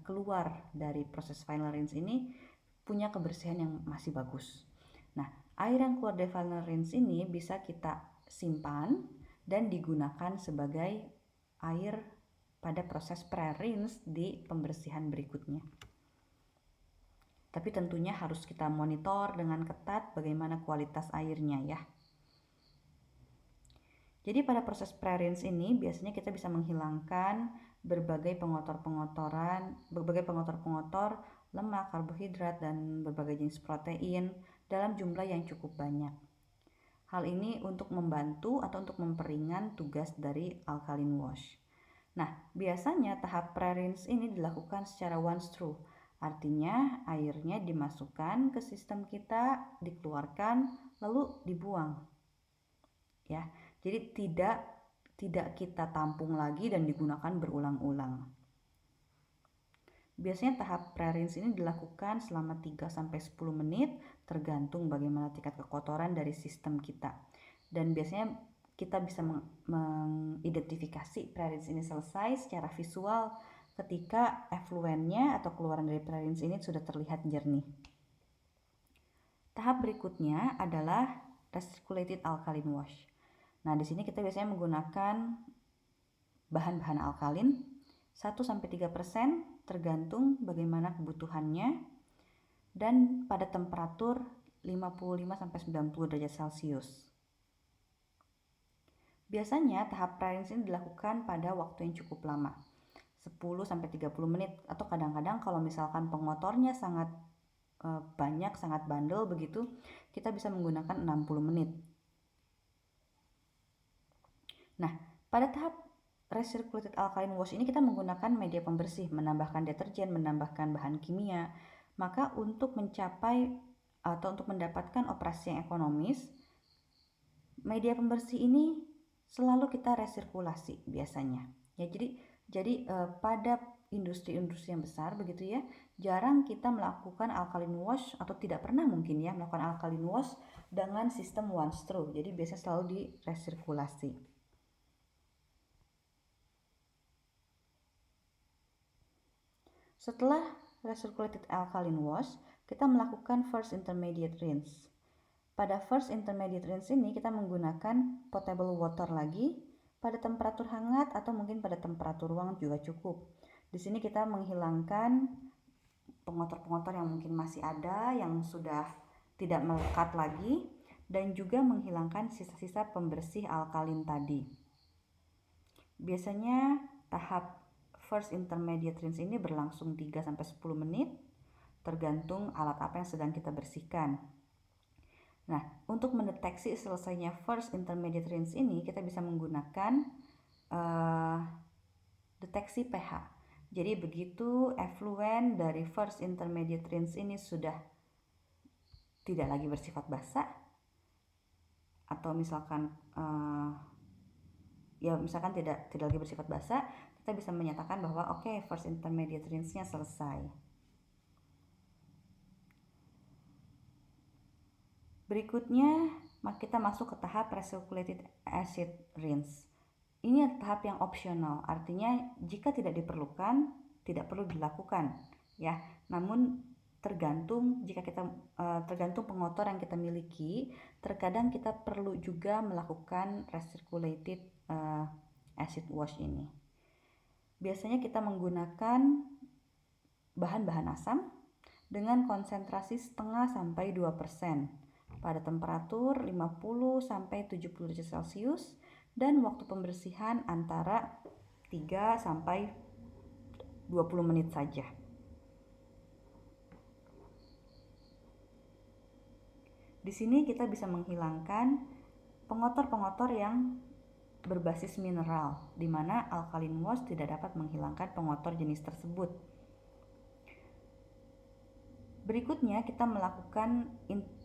keluar dari proses final rinse ini punya kebersihan yang masih bagus. Nah, air yang keluar dari final rinse ini bisa kita simpan dan digunakan sebagai air pada proses pre-rinse di pembersihan berikutnya. Tapi tentunya harus kita monitor dengan ketat bagaimana kualitas airnya ya. Jadi pada proses pre-rinse ini biasanya kita bisa menghilangkan berbagai pengotor-pengotor lemak, karbohidrat, dan berbagai jenis protein dalam jumlah yang cukup banyak. Hal ini untuk membantu atau untuk memperingan tugas dari alkaline wash. Nah, biasanya tahap pre-rinse ini dilakukan secara once through. Artinya airnya dimasukkan ke sistem kita, dikeluarkan, lalu dibuang. Ya, jadi tidak kita tampung lagi dan digunakan berulang-ulang. Biasanya tahap pre-rinse ini dilakukan selama 3-10 menit tergantung bagaimana tingkat kekotoran dari sistem kita. Dan biasanya kita bisa mengidentifikasi pre-rinse ini selesai secara visual ketika effluentnya atau keluaran dari pre-rinse ini sudah terlihat jernih. Tahap berikutnya adalah recirculated alkaline wash. Nah, di sini kita biasanya menggunakan bahan-bahan alkalin 1-3% tergantung bagaimana kebutuhannya dan pada temperatur 55-90 derajat Celcius. Biasanya tahap pre-rinse ini dilakukan pada waktu yang cukup lama, 10-30 menit, atau kadang-kadang kalau misalkan pengotornya sangat banyak, sangat bandel begitu, kita bisa menggunakan 60 menit. Nah, pada tahap recirculated alkaline wash ini kita menggunakan media pembersih, menambahkan deterjen, menambahkan bahan kimia. Maka untuk mencapai atau untuk mendapatkan operasi yang ekonomis, media pembersih ini selalu kita resirkulasi biasanya. Ya, jadi pada industri-industri yang besar begitu ya, jarang kita melakukan alkaline wash atau tidak pernah mungkin ya melakukan alkaline wash dengan sistem once through. Jadi biasanya selalu diresirkulasi. Setelah recirculated alkaline wash, kita melakukan first intermediate rinse. Pada first intermediate rinse ini kita menggunakan potable water lagi pada temperatur hangat atau mungkin pada temperatur ruangan juga cukup. Di sini kita menghilangkan pengotor-pengotor yang mungkin masih ada, yang sudah tidak melekat lagi, dan juga menghilangkan sisa-sisa pembersih alkalin tadi. Biasanya tahap first intermediate rinse ini berlangsung 3-10 menit tergantung alat apa yang sedang kita bersihkan. Nah, untuk mendeteksi selesainya first intermediate rinse ini kita bisa menggunakan deteksi pH. Jadi begitu effluent dari first intermediate rinse ini sudah tidak lagi bersifat basah, atau misalkan misalkan tidak lagi bersifat basah, kita bisa menyatakan bahwa oke, first intermediate rinse-nya selesai. Berikutnya kita masuk ke tahap recirculated acid rinse. Ini tahap yang opsional, artinya jika tidak diperlukan tidak perlu dilakukan ya. Namun tergantung pengotor yang kita miliki, terkadang kita perlu juga melakukan recirculated acid wash ini. Biasanya kita menggunakan bahan-bahan asam dengan konsentrasi 0,5-2% pada temperatur 50-70 derajat Celcius dan waktu pembersihan antara 3-20 menit saja. Di sini kita bisa menghilangkan pengotor-pengotor yang berbasis mineral, di mana alkaline wash tidak dapat menghilangkan pengotor jenis tersebut. Berikutnya kita melakukan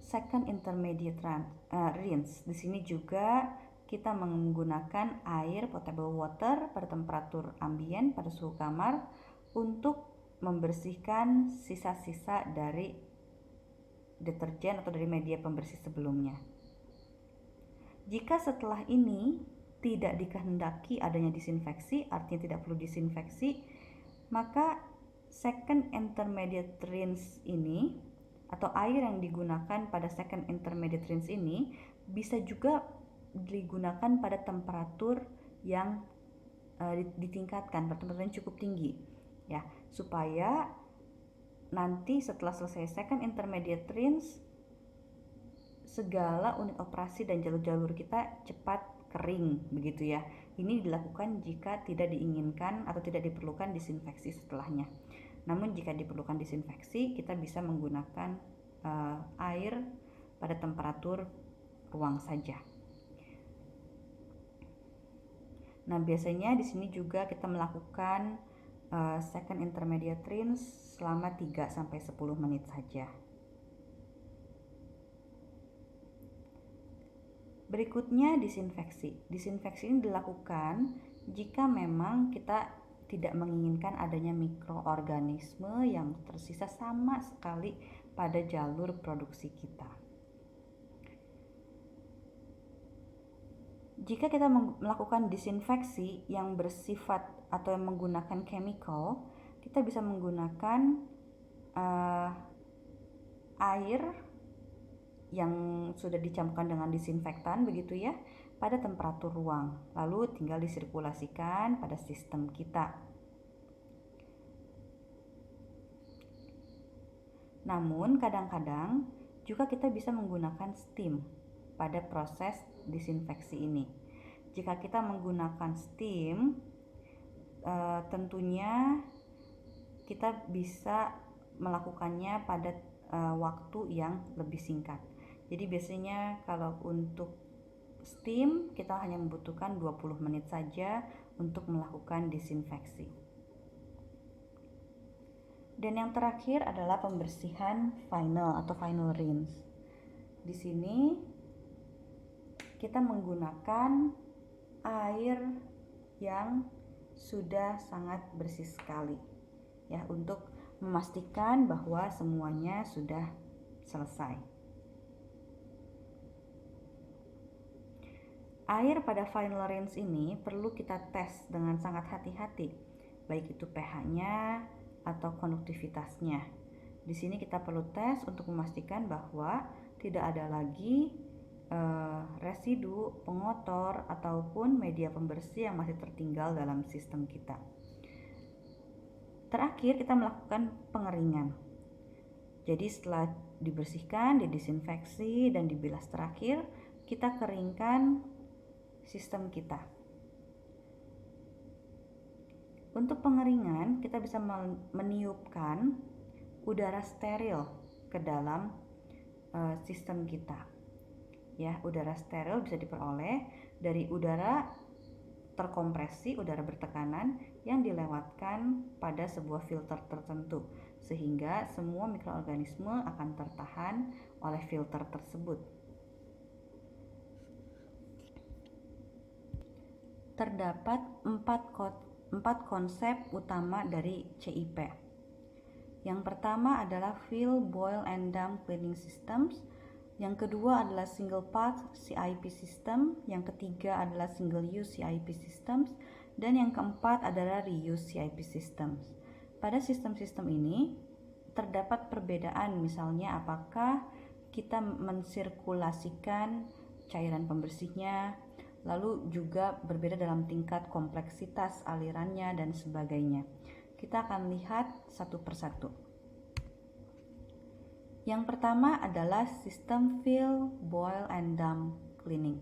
second intermediate rinse. Di sini juga kita menggunakan air potable water pada temperatur ambien pada suhu kamar untuk membersihkan sisa-sisa dari deterjen atau dari media pembersih sebelumnya. Jika setelah ini tidak dikehendaki adanya disinfeksi, artinya tidak perlu disinfeksi, maka second intermediate rinse ini atau air yang digunakan pada second intermediate rinse ini bisa juga digunakan pada temperatur yang ditingkatkan, pada temperatur yang cukup tinggi, ya, supaya nanti setelah selesai second intermediate rinse segala unit operasi dan jalur-jalur kita cepat kering, begitu ya. Ini dilakukan jika tidak diinginkan atau tidak diperlukan disinfeksi setelahnya. Namun jika diperlukan disinfeksi, kita bisa menggunakan air pada temperatur ruang saja. Nah, biasanya di sini juga kita melakukan second intermediate rinse selama 3-10 menit saja. Berikutnya disinfeksi. Disinfeksi ini dilakukan jika memang kita tidak menginginkan adanya mikroorganisme yang tersisa sama sekali pada jalur produksi kita. Jika kita melakukan disinfeksi yang bersifat atau yang menggunakan chemical, kita bisa menggunakan air yang sudah dicampurkan dengan disinfektan, begitu ya, pada temperatur ruang, lalu tinggal disirkulasikan pada sistem kita. Namun kadang-kadang juga kita bisa menggunakan steam pada proses disinfeksi ini. Jika kita menggunakan steam, tentunya kita bisa melakukannya pada waktu yang lebih singkat. Jadi biasanya kalau untuk steam kita hanya membutuhkan 20 menit saja untuk melakukan disinfeksi. Dan yang terakhir adalah pembersihan final atau final rinse. Di sini kita menggunakan air yang sudah sangat bersih sekali, ya, untuk memastikan bahwa semuanya sudah selesai. Air pada final rinse ini perlu kita tes dengan sangat hati-hati, baik itu pH-nya atau konduktivitasnya. Di sini kita perlu tes untuk memastikan bahwa tidak ada lagi residu, pengotor ataupun media pembersih yang masih tertinggal dalam sistem kita. Terakhir kita melakukan pengeringan. Jadi setelah dibersihkan, didisinfeksi dan dibilas terakhir, kita keringkan sistem kita. Untuk pengeringan, kita bisa meniupkan udara steril ke dalam sistem kita. Ya, udara steril bisa diperoleh dari udara terkompresi, udara bertekanan yang dilewatkan pada sebuah filter tertentu, sehingga semua mikroorganisme akan tertahan oleh filter tersebut. Terdapat empat konsep utama dari CIP. Yang pertama adalah Fill, Boil, and Dump Cleaning Systems. Yang kedua adalah Single Path CIP System. Yang ketiga adalah Single Use CIP Systems. Dan yang keempat adalah Reuse CIP Systems. Pada sistem-sistem ini terdapat perbedaan, misalnya apakah kita mensirkulasikan cairan pembersihnya, lalu juga berbeda dalam tingkat kompleksitas alirannya dan sebagainya. Kita akan lihat satu persatu. Yang pertama adalah sistem Fill, Boil, and Dump Cleaning.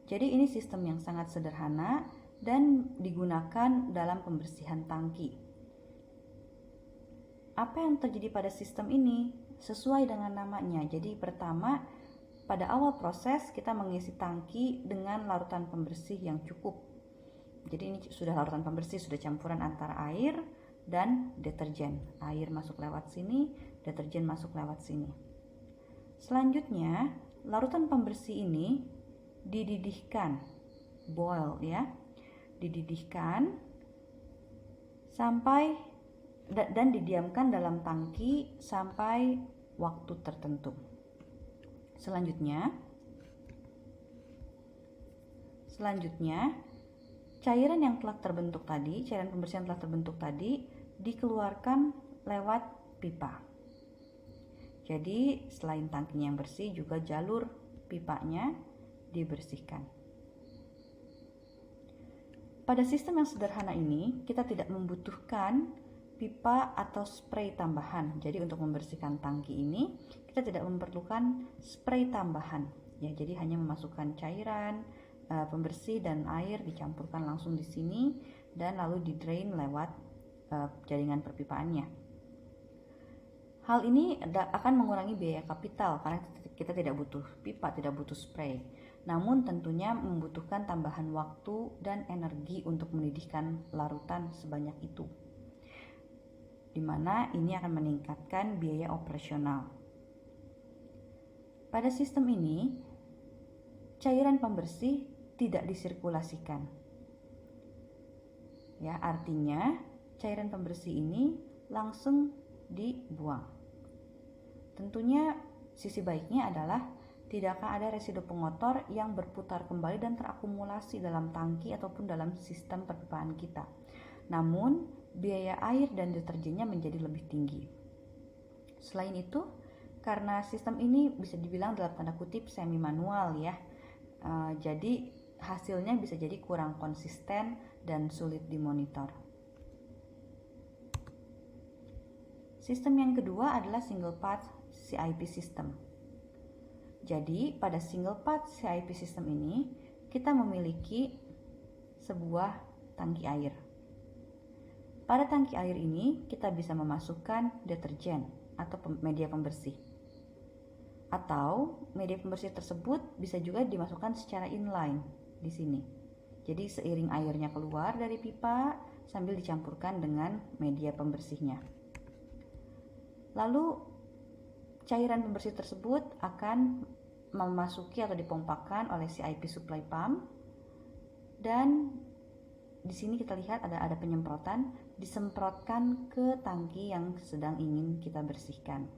Jadi ini sistem yang sangat sederhana dan digunakan dalam pembersihan tangki. Apa yang terjadi pada sistem ini? Sesuai dengan namanya. Jadi pertama, pada awal proses kita mengisi tangki dengan larutan pembersih yang cukup. Jadi ini sudah larutan pembersih, sudah campuran antara air dan deterjen. Air masuk lewat sini, deterjen masuk lewat sini. Selanjutnya, larutan pembersih ini dididihkan, boil ya. Dididihkan sampai dan didiamkan dalam tangki sampai waktu tertentu. Selanjutnya, cairan yang telah terbentuk tadi, cairan pembersih yang telah terbentuk tadi dikeluarkan lewat pipa. Jadi selain tangkinya yang bersih, juga jalur pipanya dibersihkan. Pada sistem yang sederhana ini, kita tidak membutuhkan pipa atau spray tambahan. Jadi untuk membersihkan tangki ini, kita tidak memerlukan spray tambahan. Ya, jadi hanya memasukkan cairan pembersih dan air dicampurkan langsung di sini dan lalu di drain lewat jaringan perpipaannya. Hal ini akan mengurangi biaya kapital karena kita tidak butuh pipa, tidak butuh spray. Namun tentunya membutuhkan tambahan waktu dan energi untuk mendidihkan larutan sebanyak itu, di mana ini akan meningkatkan biaya operasional. Pada sistem ini, cairan pembersih tidak disirkulasikan. Ya, artinya cairan pembersih ini langsung dibuang. Tentunya sisi baiknya adalah tidak akan ada residu pengotor yang berputar kembali dan terakumulasi dalam tangki ataupun dalam sistem perpipaan kita. Namun, biaya air dan deterjennya menjadi lebih tinggi. Selain itu, karena sistem ini bisa dibilang dalam tanda kutip semi manual ya, jadi hasilnya bisa jadi kurang konsisten dan sulit dimonitor. Sistem yang kedua adalah single path CIP system. Jadi pada single path CIP system ini kita memiliki sebuah tangki air. Pada tangki air ini kita bisa memasukkan deterjen atau media pembersih. Atau media pembersih tersebut bisa juga dimasukkan secara inline di sini. Jadi seiring airnya keluar dari pipa sambil dicampurkan dengan media pembersihnya. Lalu cairan pembersih tersebut akan memasuki atau dipompakan oleh CIP supply pump, dan di sini kita lihat ada penyemprotan, disemprotkan ke tangki yang sedang ingin kita bersihkan.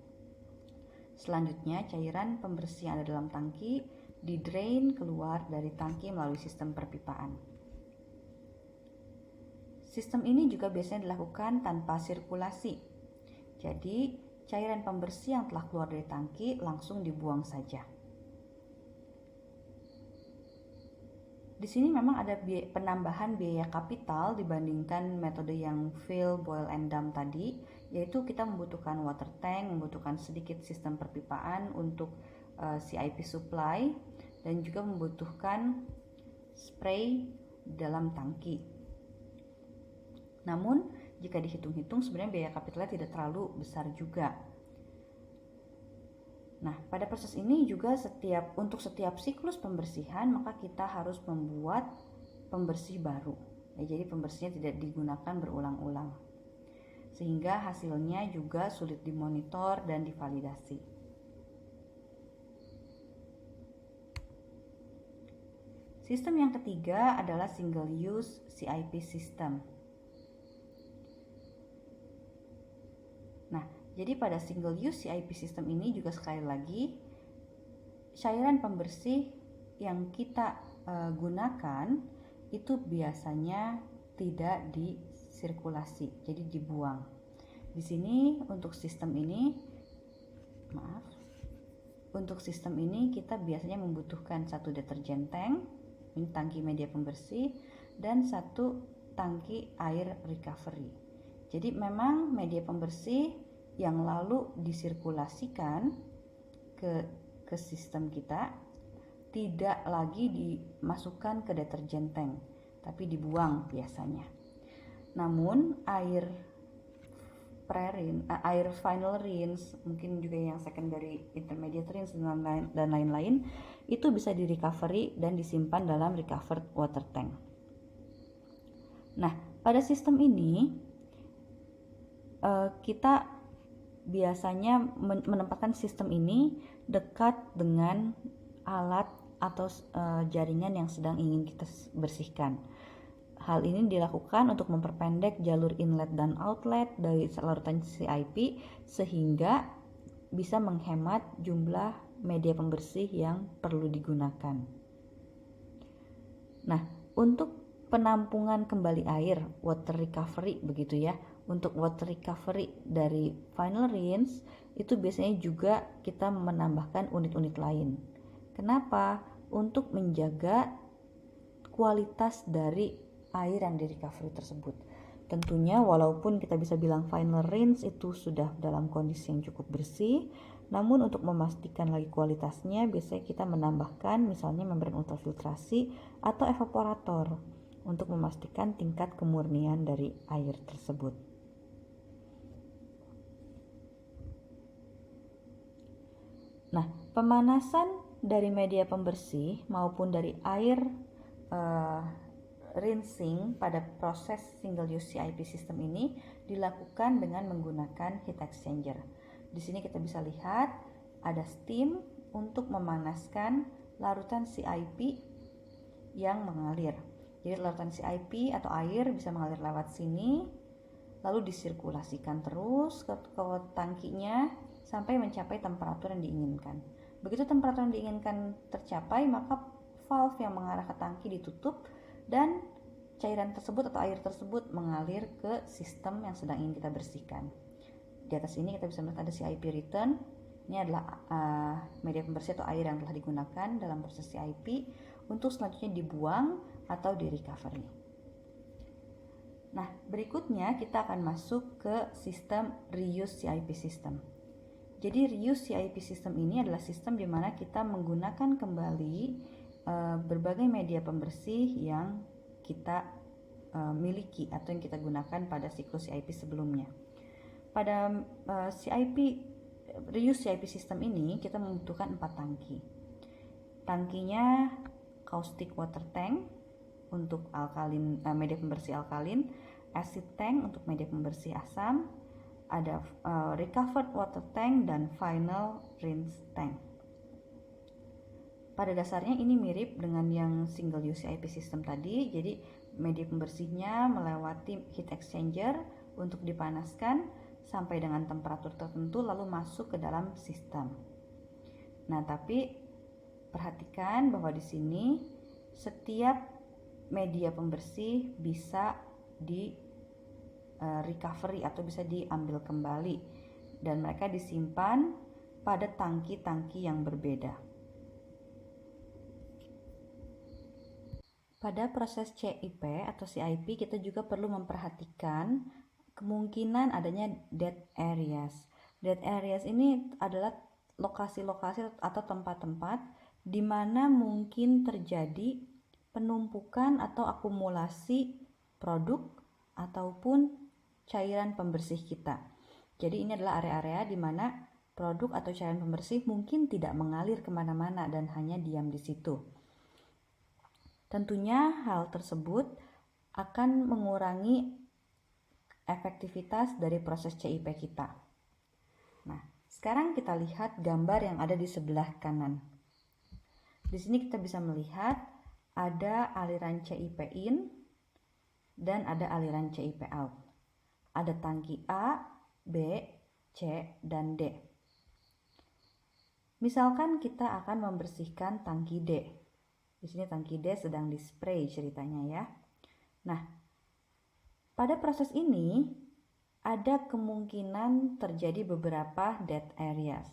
Selanjutnya cairan pembersih yang ada dalam tangki di-drain keluar dari tangki melalui sistem perpipaan. Sistem ini juga biasanya dilakukan tanpa sirkulasi. Jadi, cairan pembersih yang telah keluar dari tangki langsung dibuang saja. Di sini memang ada penambahan biaya kapital dibandingkan metode yang fill, boil, and dump tadi, yaitu kita membutuhkan water tank, membutuhkan sedikit sistem perpipaan untuk CIP supply, dan juga membutuhkan spray dalam tangki. Namun jika dihitung-hitung sebenarnya biaya kapitalnya tidak terlalu besar juga. Nah, pada proses ini juga untuk setiap siklus pembersihan maka kita harus membuat pembersih baru. Ya, jadi pembersihnya tidak digunakan berulang-ulang. Sehingga hasilnya juga sulit dimonitor dan divalidasi. Sistem yang ketiga adalah single use CIP system. Nah, jadi pada single use CIP system ini juga sekali lagi cairan pembersih yang kita gunakan itu biasanya tidak disirkulasi, jadi dibuang. Di sini untuk sistem ini, untuk sistem ini kita biasanya membutuhkan satu deterjen tank, ini tangki media pembersih, dan satu tangki air recovery. Jadi memang media pembersih yang lalu disirkulasikan ke sistem kita tidak lagi dimasukkan ke deterjen tank, tapi dibuang biasanya. Namun air final rinse, mungkin juga yang secondary intermediate rinse dan lain-lain, itu bisa di recovery dan disimpan dalam recovered water tank. Nah, pada sistem ini kita biasanya menempatkan sistem ini dekat dengan alat atau jaringan yang sedang ingin kita bersihkan. Hal ini dilakukan untuk memperpendek jalur inlet dan outlet dari larutan CIP sehingga bisa menghemat jumlah media pembersih yang perlu digunakan. Nah, untuk penampungan kembali air, water recovery begitu ya. Untuk water recovery dari final rinse itu biasanya juga kita menambahkan unit-unit lain. Kenapa? Untuk menjaga kualitas dari air yang di recovery tersebut. Tentunya walaupun kita bisa bilang final rinse itu sudah dalam kondisi yang cukup bersih, namun untuk memastikan lagi kualitasnya biasanya kita menambahkan misalnya membran ultrafiltrasi atau evaporator untuk memastikan tingkat kemurnian dari air tersebut. Nah, pemanasan dari media pembersih maupun dari air rinsing pada proses single use CIP system ini dilakukan dengan menggunakan heat exchanger. Di sini kita bisa lihat ada steam untuk memanaskan larutan CIP yang mengalir. Jadi larutan CIP atau air bisa mengalir lewat sini, lalu disirkulasikan terus ke tangkinya sampai mencapai temperatur yang diinginkan. Begitu temperatur yang diinginkan tercapai, maka valve yang mengarah ke tangki ditutup dan cairan tersebut atau air tersebut mengalir ke sistem yang sedang ingin kita bersihkan. Di atas ini kita bisa melihat ada CIP return. Ini adalah media pembersih atau air yang telah digunakan dalam proses CIP untuk selanjutnya dibuang atau di recovery. Nah, berikutnya kita akan masuk ke sistem reuse CIP system. Jadi reuse CIP system ini adalah sistem di mana kita menggunakan kembali berbagai media pembersih yang kita miliki atau yang kita gunakan pada siklus CIP sebelumnya. Pada reuse CIP system ini kita membutuhkan 4 tangki. Tangkinya caustic water tank untuk alkalin, media pembersih alkalin, acid tank untuk media pembersih asam, ada recovered water tank dan final rinse tank. Pada dasarnya ini mirip dengan yang single use CIP system tadi. Jadi media pembersihnya melewati heat exchanger untuk dipanaskan sampai dengan temperatur tertentu lalu masuk ke dalam sistem. Nah, tapi perhatikan bahwa di sini setiap media pembersih bisa di recovery atau bisa diambil kembali dan mereka disimpan pada tangki-tangki yang berbeda. Pada proses CIP atau CIP kita juga perlu memperhatikan kemungkinan adanya dead areas. Dead areas ini adalah lokasi-lokasi atau tempat-tempat di mana mungkin terjadi penumpukan atau akumulasi produk ataupun cairan pembersih kita. Jadi ini adalah area-area di mana produk atau cairan pembersih mungkin tidak mengalir kemana-mana dan hanya diam di situ. Tentunya hal tersebut akan mengurangi efektivitas dari proses CIP kita. Nah, sekarang kita lihat gambar yang ada di sebelah kanan. Di sini kita bisa melihat ada aliran CIP in dan ada aliran CIP out. Ada tangki A, B, C, dan D. Misalkan kita akan membersihkan tangki D. Di sini tangki D sedang di-spray ceritanya ya. Nah, pada proses ini ada kemungkinan terjadi beberapa dead areas.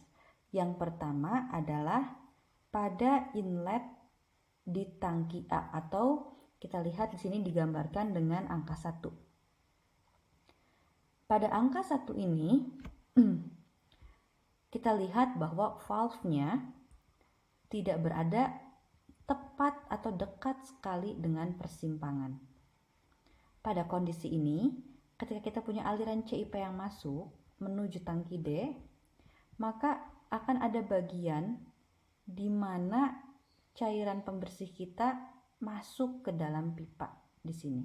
Yang pertama adalah pada inlet di tangki A atau kita lihat di sini digambarkan dengan angka 1. Pada angka 1 ini kita lihat bahwa valve-nya tidak berada tepat atau dekat sekali dengan persimpangan. Pada kondisi ini, ketika kita punya aliran CIP yang masuk menuju tangki D, maka akan ada bagian di mana cairan pembersih kita masuk ke dalam pipa di sini.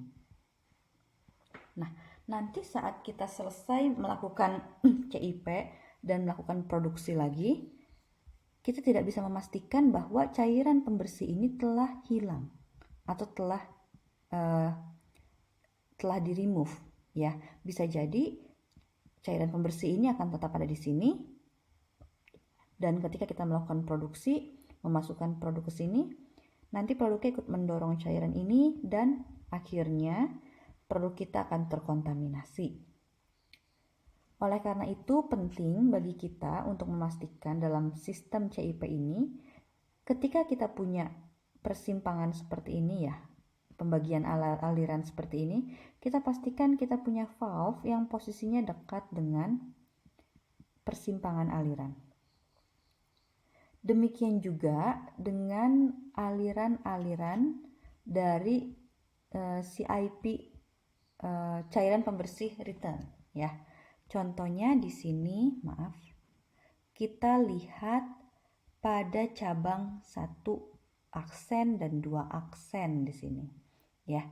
Nah, nanti saat kita selesai melakukan CIP dan melakukan produksi lagi, kita tidak bisa memastikan bahwa cairan pembersih ini telah hilang atau telah di-remove, ya. Bisa jadi cairan pembersih ini akan tetap ada di sini, dan ketika kita melakukan produksi, memasukkan produk ke sini, nanti produknya ikut mendorong cairan ini dan akhirnya produk kita akan terkontaminasi. Oleh karena itu penting bagi kita untuk memastikan dalam sistem CIP ini, ketika kita punya persimpangan seperti ini ya, pembagian aliran seperti ini, kita pastikan kita punya valve yang posisinya dekat dengan persimpangan aliran. Demikian juga dengan aliran-aliran dari CIP cairan pembersih return ya. Contohnya di sini, kita lihat pada cabang 1 aksen dan 2 aksen di sini ya.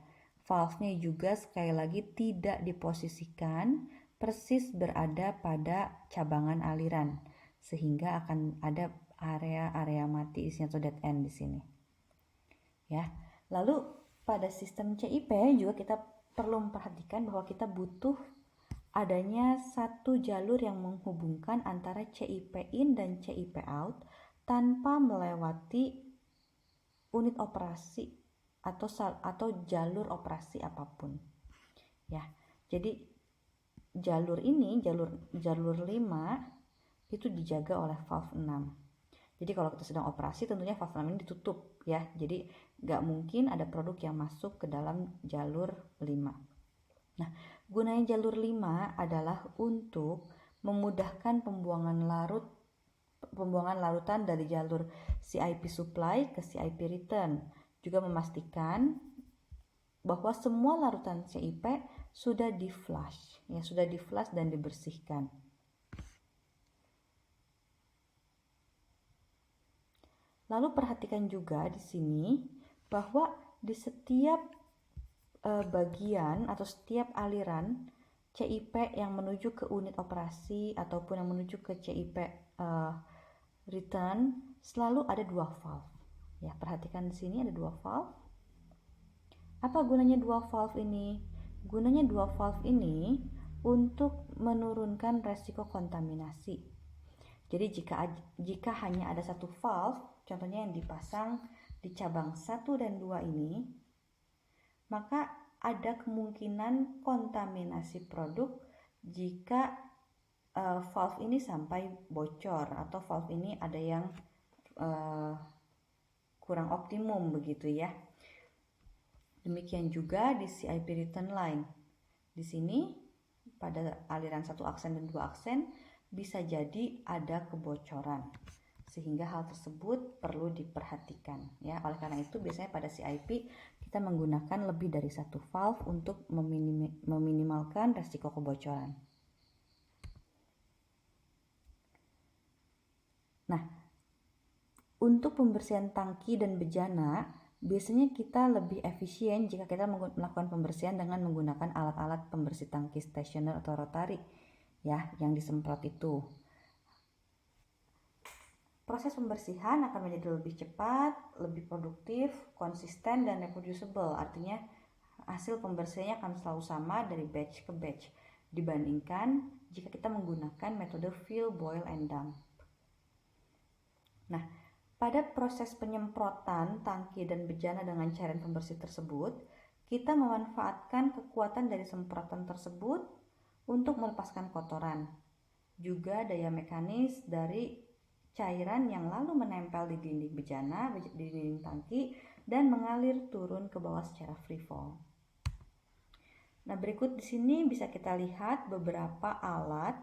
Valve-nya juga sekali lagi tidak diposisikan persis berada pada cabangan aliran, sehingga akan ada area mati isinya atau dead end di sini. Ya. Lalu pada sistem CIP juga kita perlu memperhatikan bahwa kita butuh adanya satu jalur yang menghubungkan antara CIP in dan CIP out tanpa melewati unit operasi atau jalur operasi apapun. Ya. Jadi jalur ini, jalur 5 itu dijaga oleh valve 6. Jadi kalau kita sedang operasi tentunya valve 6 ini ditutup ya. Jadi nggak mungkin ada produk yang masuk ke dalam jalur 5. Nah, gunanya jalur 5 adalah untuk memudahkan pembuangan larutan dari jalur CIP supply ke CIP return. Juga memastikan bahwa semua larutan CIP sudah di-flush ya, sudah di-flush dan dibersihkan. Lalu perhatikan juga di sini bahwa di setiap bagian atau setiap aliran CIP yang menuju ke unit operasi ataupun yang menuju ke CIP return selalu ada 2 valve. Ya, perhatikan di sini ada 2 valve. Apa gunanya 2 valve ini? Gunanya 2 valve ini untuk menurunkan resiko kontaminasi. Jadi jika hanya ada 1 valve, contohnya yang dipasang di cabang 1 dan 2 ini, maka ada kemungkinan kontaminasi produk jika valve ini sampai bocor atau valve ini ada yang kurang optimum begitu ya. Demikian juga di CIP return line. Di sini pada aliran 1 aksen dan 2 aksen bisa jadi ada kebocoran, sehingga hal tersebut perlu diperhatikan ya. Oleh karena itu biasanya pada CIP kita menggunakan lebih dari 1 valve untuk meminimalkan resiko kebocoran. Nah, untuk pembersihan tangki dan bejana biasanya kita lebih efisien jika kita melakukan pembersihan dengan menggunakan alat-alat pembersih tangki stasioner atau rotari ya, yang disemprot itu. Proses pembersihan akan menjadi lebih cepat, lebih produktif, konsisten, dan reproducible. Artinya hasil pembersihannya akan selalu sama dari batch ke batch dibandingkan jika kita menggunakan metode fill, boil, and dump. Nah, pada proses penyemprotan tangki dan bejana dengan cairan pembersih tersebut, kita memanfaatkan kekuatan dari semprotan tersebut untuk melepaskan kotoran. Juga daya mekanis dari cairan yang lalu menempel di dinding bejana, di dinding tangki, dan mengalir turun ke bawah secara free fall. Nah, berikut di sini bisa kita lihat beberapa alat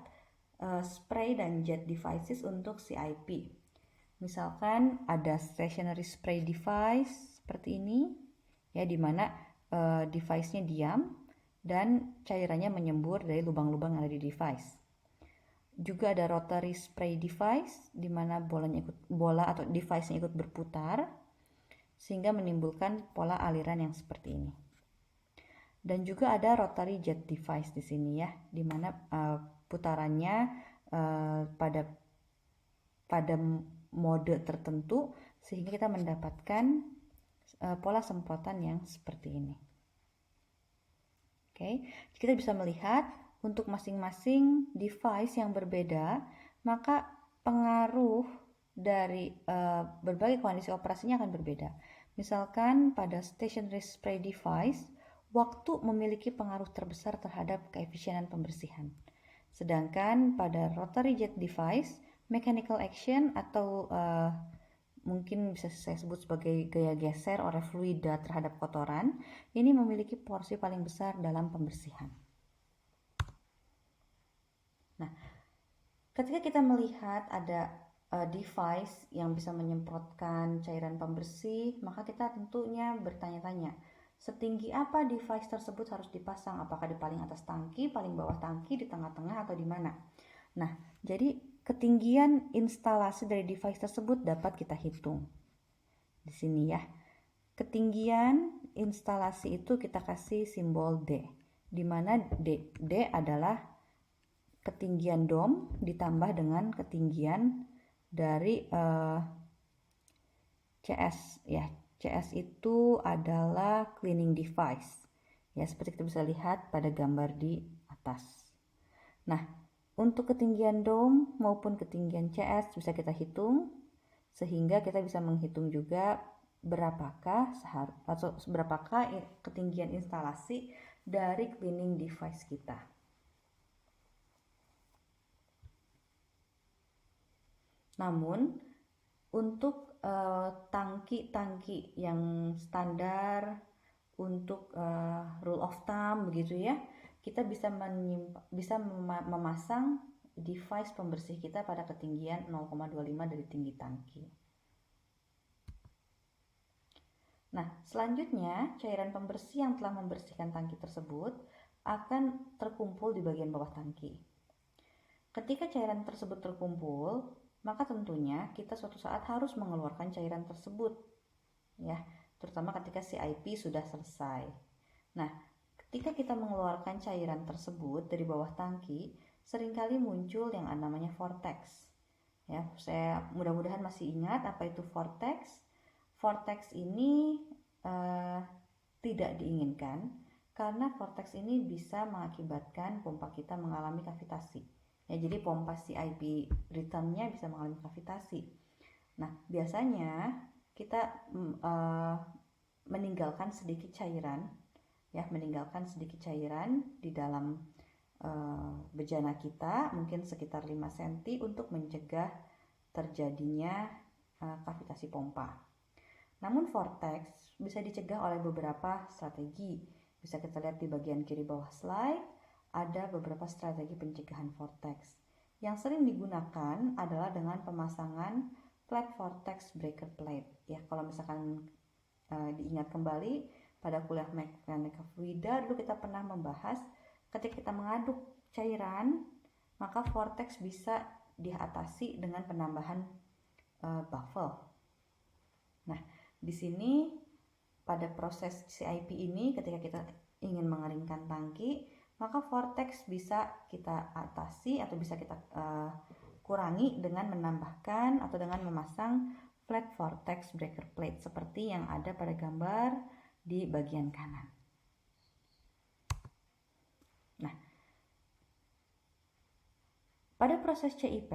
spray dan jet devices untuk CIP. Misalkan ada stationary spray device seperti ini, ya, di mana device-nya diam dan cairannya menyembur dari lubang-lubang yang ada di device. Juga ada rotary spray device, di mana bola atau device-nya ikut berputar sehingga menimbulkan pola aliran yang seperti ini. Dan juga ada rotary jet device di sini ya, di mana putarannya pada mode tertentu sehingga kita mendapatkan pola semprotan yang seperti ini. Oke, kita bisa melihat untuk masing-masing device yang berbeda, maka pengaruh dari berbagai kondisi operasinya akan berbeda. Misalkan pada stationary spray device, waktu memiliki pengaruh terbesar terhadap keefisienan pembersihan. Sedangkan pada rotary jet device, mechanical action atau mungkin bisa saya sebut sebagai gaya geser oleh fluida terhadap kotoran, ini memiliki porsi paling besar dalam pembersihan. Nah, ketika kita melihat ada device yang bisa menyemprotkan cairan pembersih, maka kita tentunya bertanya-tanya, setinggi apa device tersebut harus dipasang? Apakah di paling atas tangki, paling bawah tangki, di tengah-tengah, atau di mana? Nah, jadi ketinggian instalasi dari device tersebut dapat kita hitung. Di sini ya. Ketinggian instalasi itu kita kasih simbol D, di mana D adalah ketinggian dom ditambah dengan ketinggian dari CS ya. CS itu adalah cleaning device. Ya, seperti kita bisa lihat pada gambar di atas. Nah, untuk ketinggian dom maupun ketinggian CS bisa kita hitung sehingga kita bisa menghitung juga berapakah ketinggian instalasi dari cleaning device kita. Namun untuk tangki-tangki yang standar untuk rule of thumb begitu ya, kita bisa memasang device pembersih kita pada ketinggian 0,25 dari tinggi tangki. Nah, selanjutnya cairan pembersih yang telah membersihkan tangki tersebut akan terkumpul di bagian bawah tangki. Ketika cairan tersebut terkumpul, maka tentunya kita suatu saat harus mengeluarkan cairan tersebut ya, terutama ketika CIP sudah selesai. Nah, ketika kita mengeluarkan cairan tersebut dari bawah tangki, seringkali muncul yang namanya vortex ya. Saya mudah-mudahan masih ingat apa itu vortex. Vortex ini tidak diinginkan karena vortex ini bisa mengakibatkan pompa kita mengalami kavitasi. Ya, jadi pompa CIP return-nya bisa mengalami kavitasi. Nah, biasanya kita meninggalkan sedikit cairan di dalam bejana kita, mungkin sekitar 5 cm untuk mencegah terjadinya kavitasi pompa. Namun vortex bisa dicegah oleh beberapa strategi. Bisa kita lihat di bagian kiri bawah slide. Ada beberapa strategi pencegahan vortex. Yang sering digunakan adalah dengan pemasangan flat vortex breaker plate. Ya, kalau misalkan diingat kembali pada kuliah mekanika fluida dulu kita pernah membahas ketika kita mengaduk cairan, maka vortex bisa diatasi dengan penambahan baffle. Nah, di sini pada proses CIP ini ketika kita ingin mengeringkan tangki, maka vortex bisa kita atasi atau bisa kita kurangi dengan menambahkan atau dengan memasang flat vortex breaker plate seperti yang ada pada gambar di bagian kanan. Nah, pada proses CIP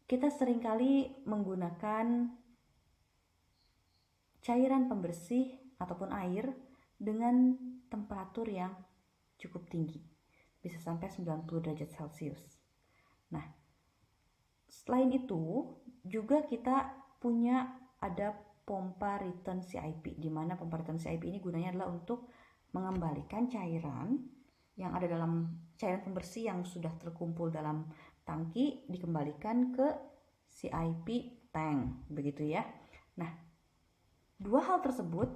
kita seringkali menggunakan cairan pembersih ataupun air dengan temperatur yang cukup tinggi, bisa sampai 90 derajat Celcius. Nah, selain itu juga kita punya ada pompa return CIP, di mana pompa return CIP ini gunanya adalah untuk mengembalikan cairan yang ada dalam cairan pembersih yang sudah terkumpul dalam tangki dikembalikan ke CIP tank, begitu ya. Nah, dua hal tersebut,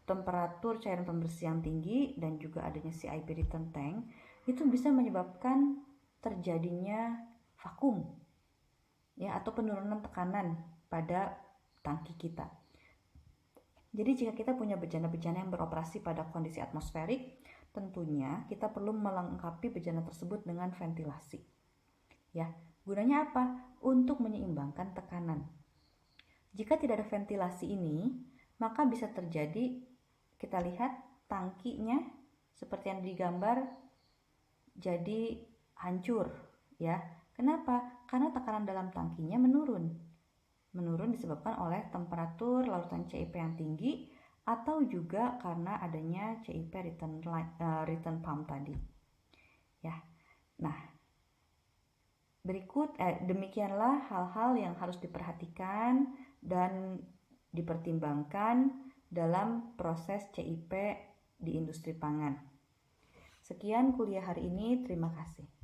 temperatur cairan pembersih yang tinggi dan juga adanya CIP return tank itu bisa menyebabkan terjadinya vakum ya, atau penurunan tekanan pada tangki kita. Jadi jika kita punya bejana-bejana yang beroperasi pada kondisi atmosferik, tentunya kita perlu melengkapi bejana tersebut dengan ventilasi. Ya, gunanya apa? Untuk menyeimbangkan tekanan. Jika tidak ada ventilasi ini, maka bisa terjadi, kita lihat tangkinya seperti yang digambar jadi hancur ya. Kenapa? Karena tekanan dalam tangkinya menurun. Menurun disebabkan oleh temperatur larutan CIP yang tinggi atau juga karena adanya CIP return pump tadi. Ya. Nah, demikianlah hal-hal yang harus diperhatikan dan dipertimbangkan dalam proses CIP di industri pangan. Sekian kuliah hari ini, terima kasih.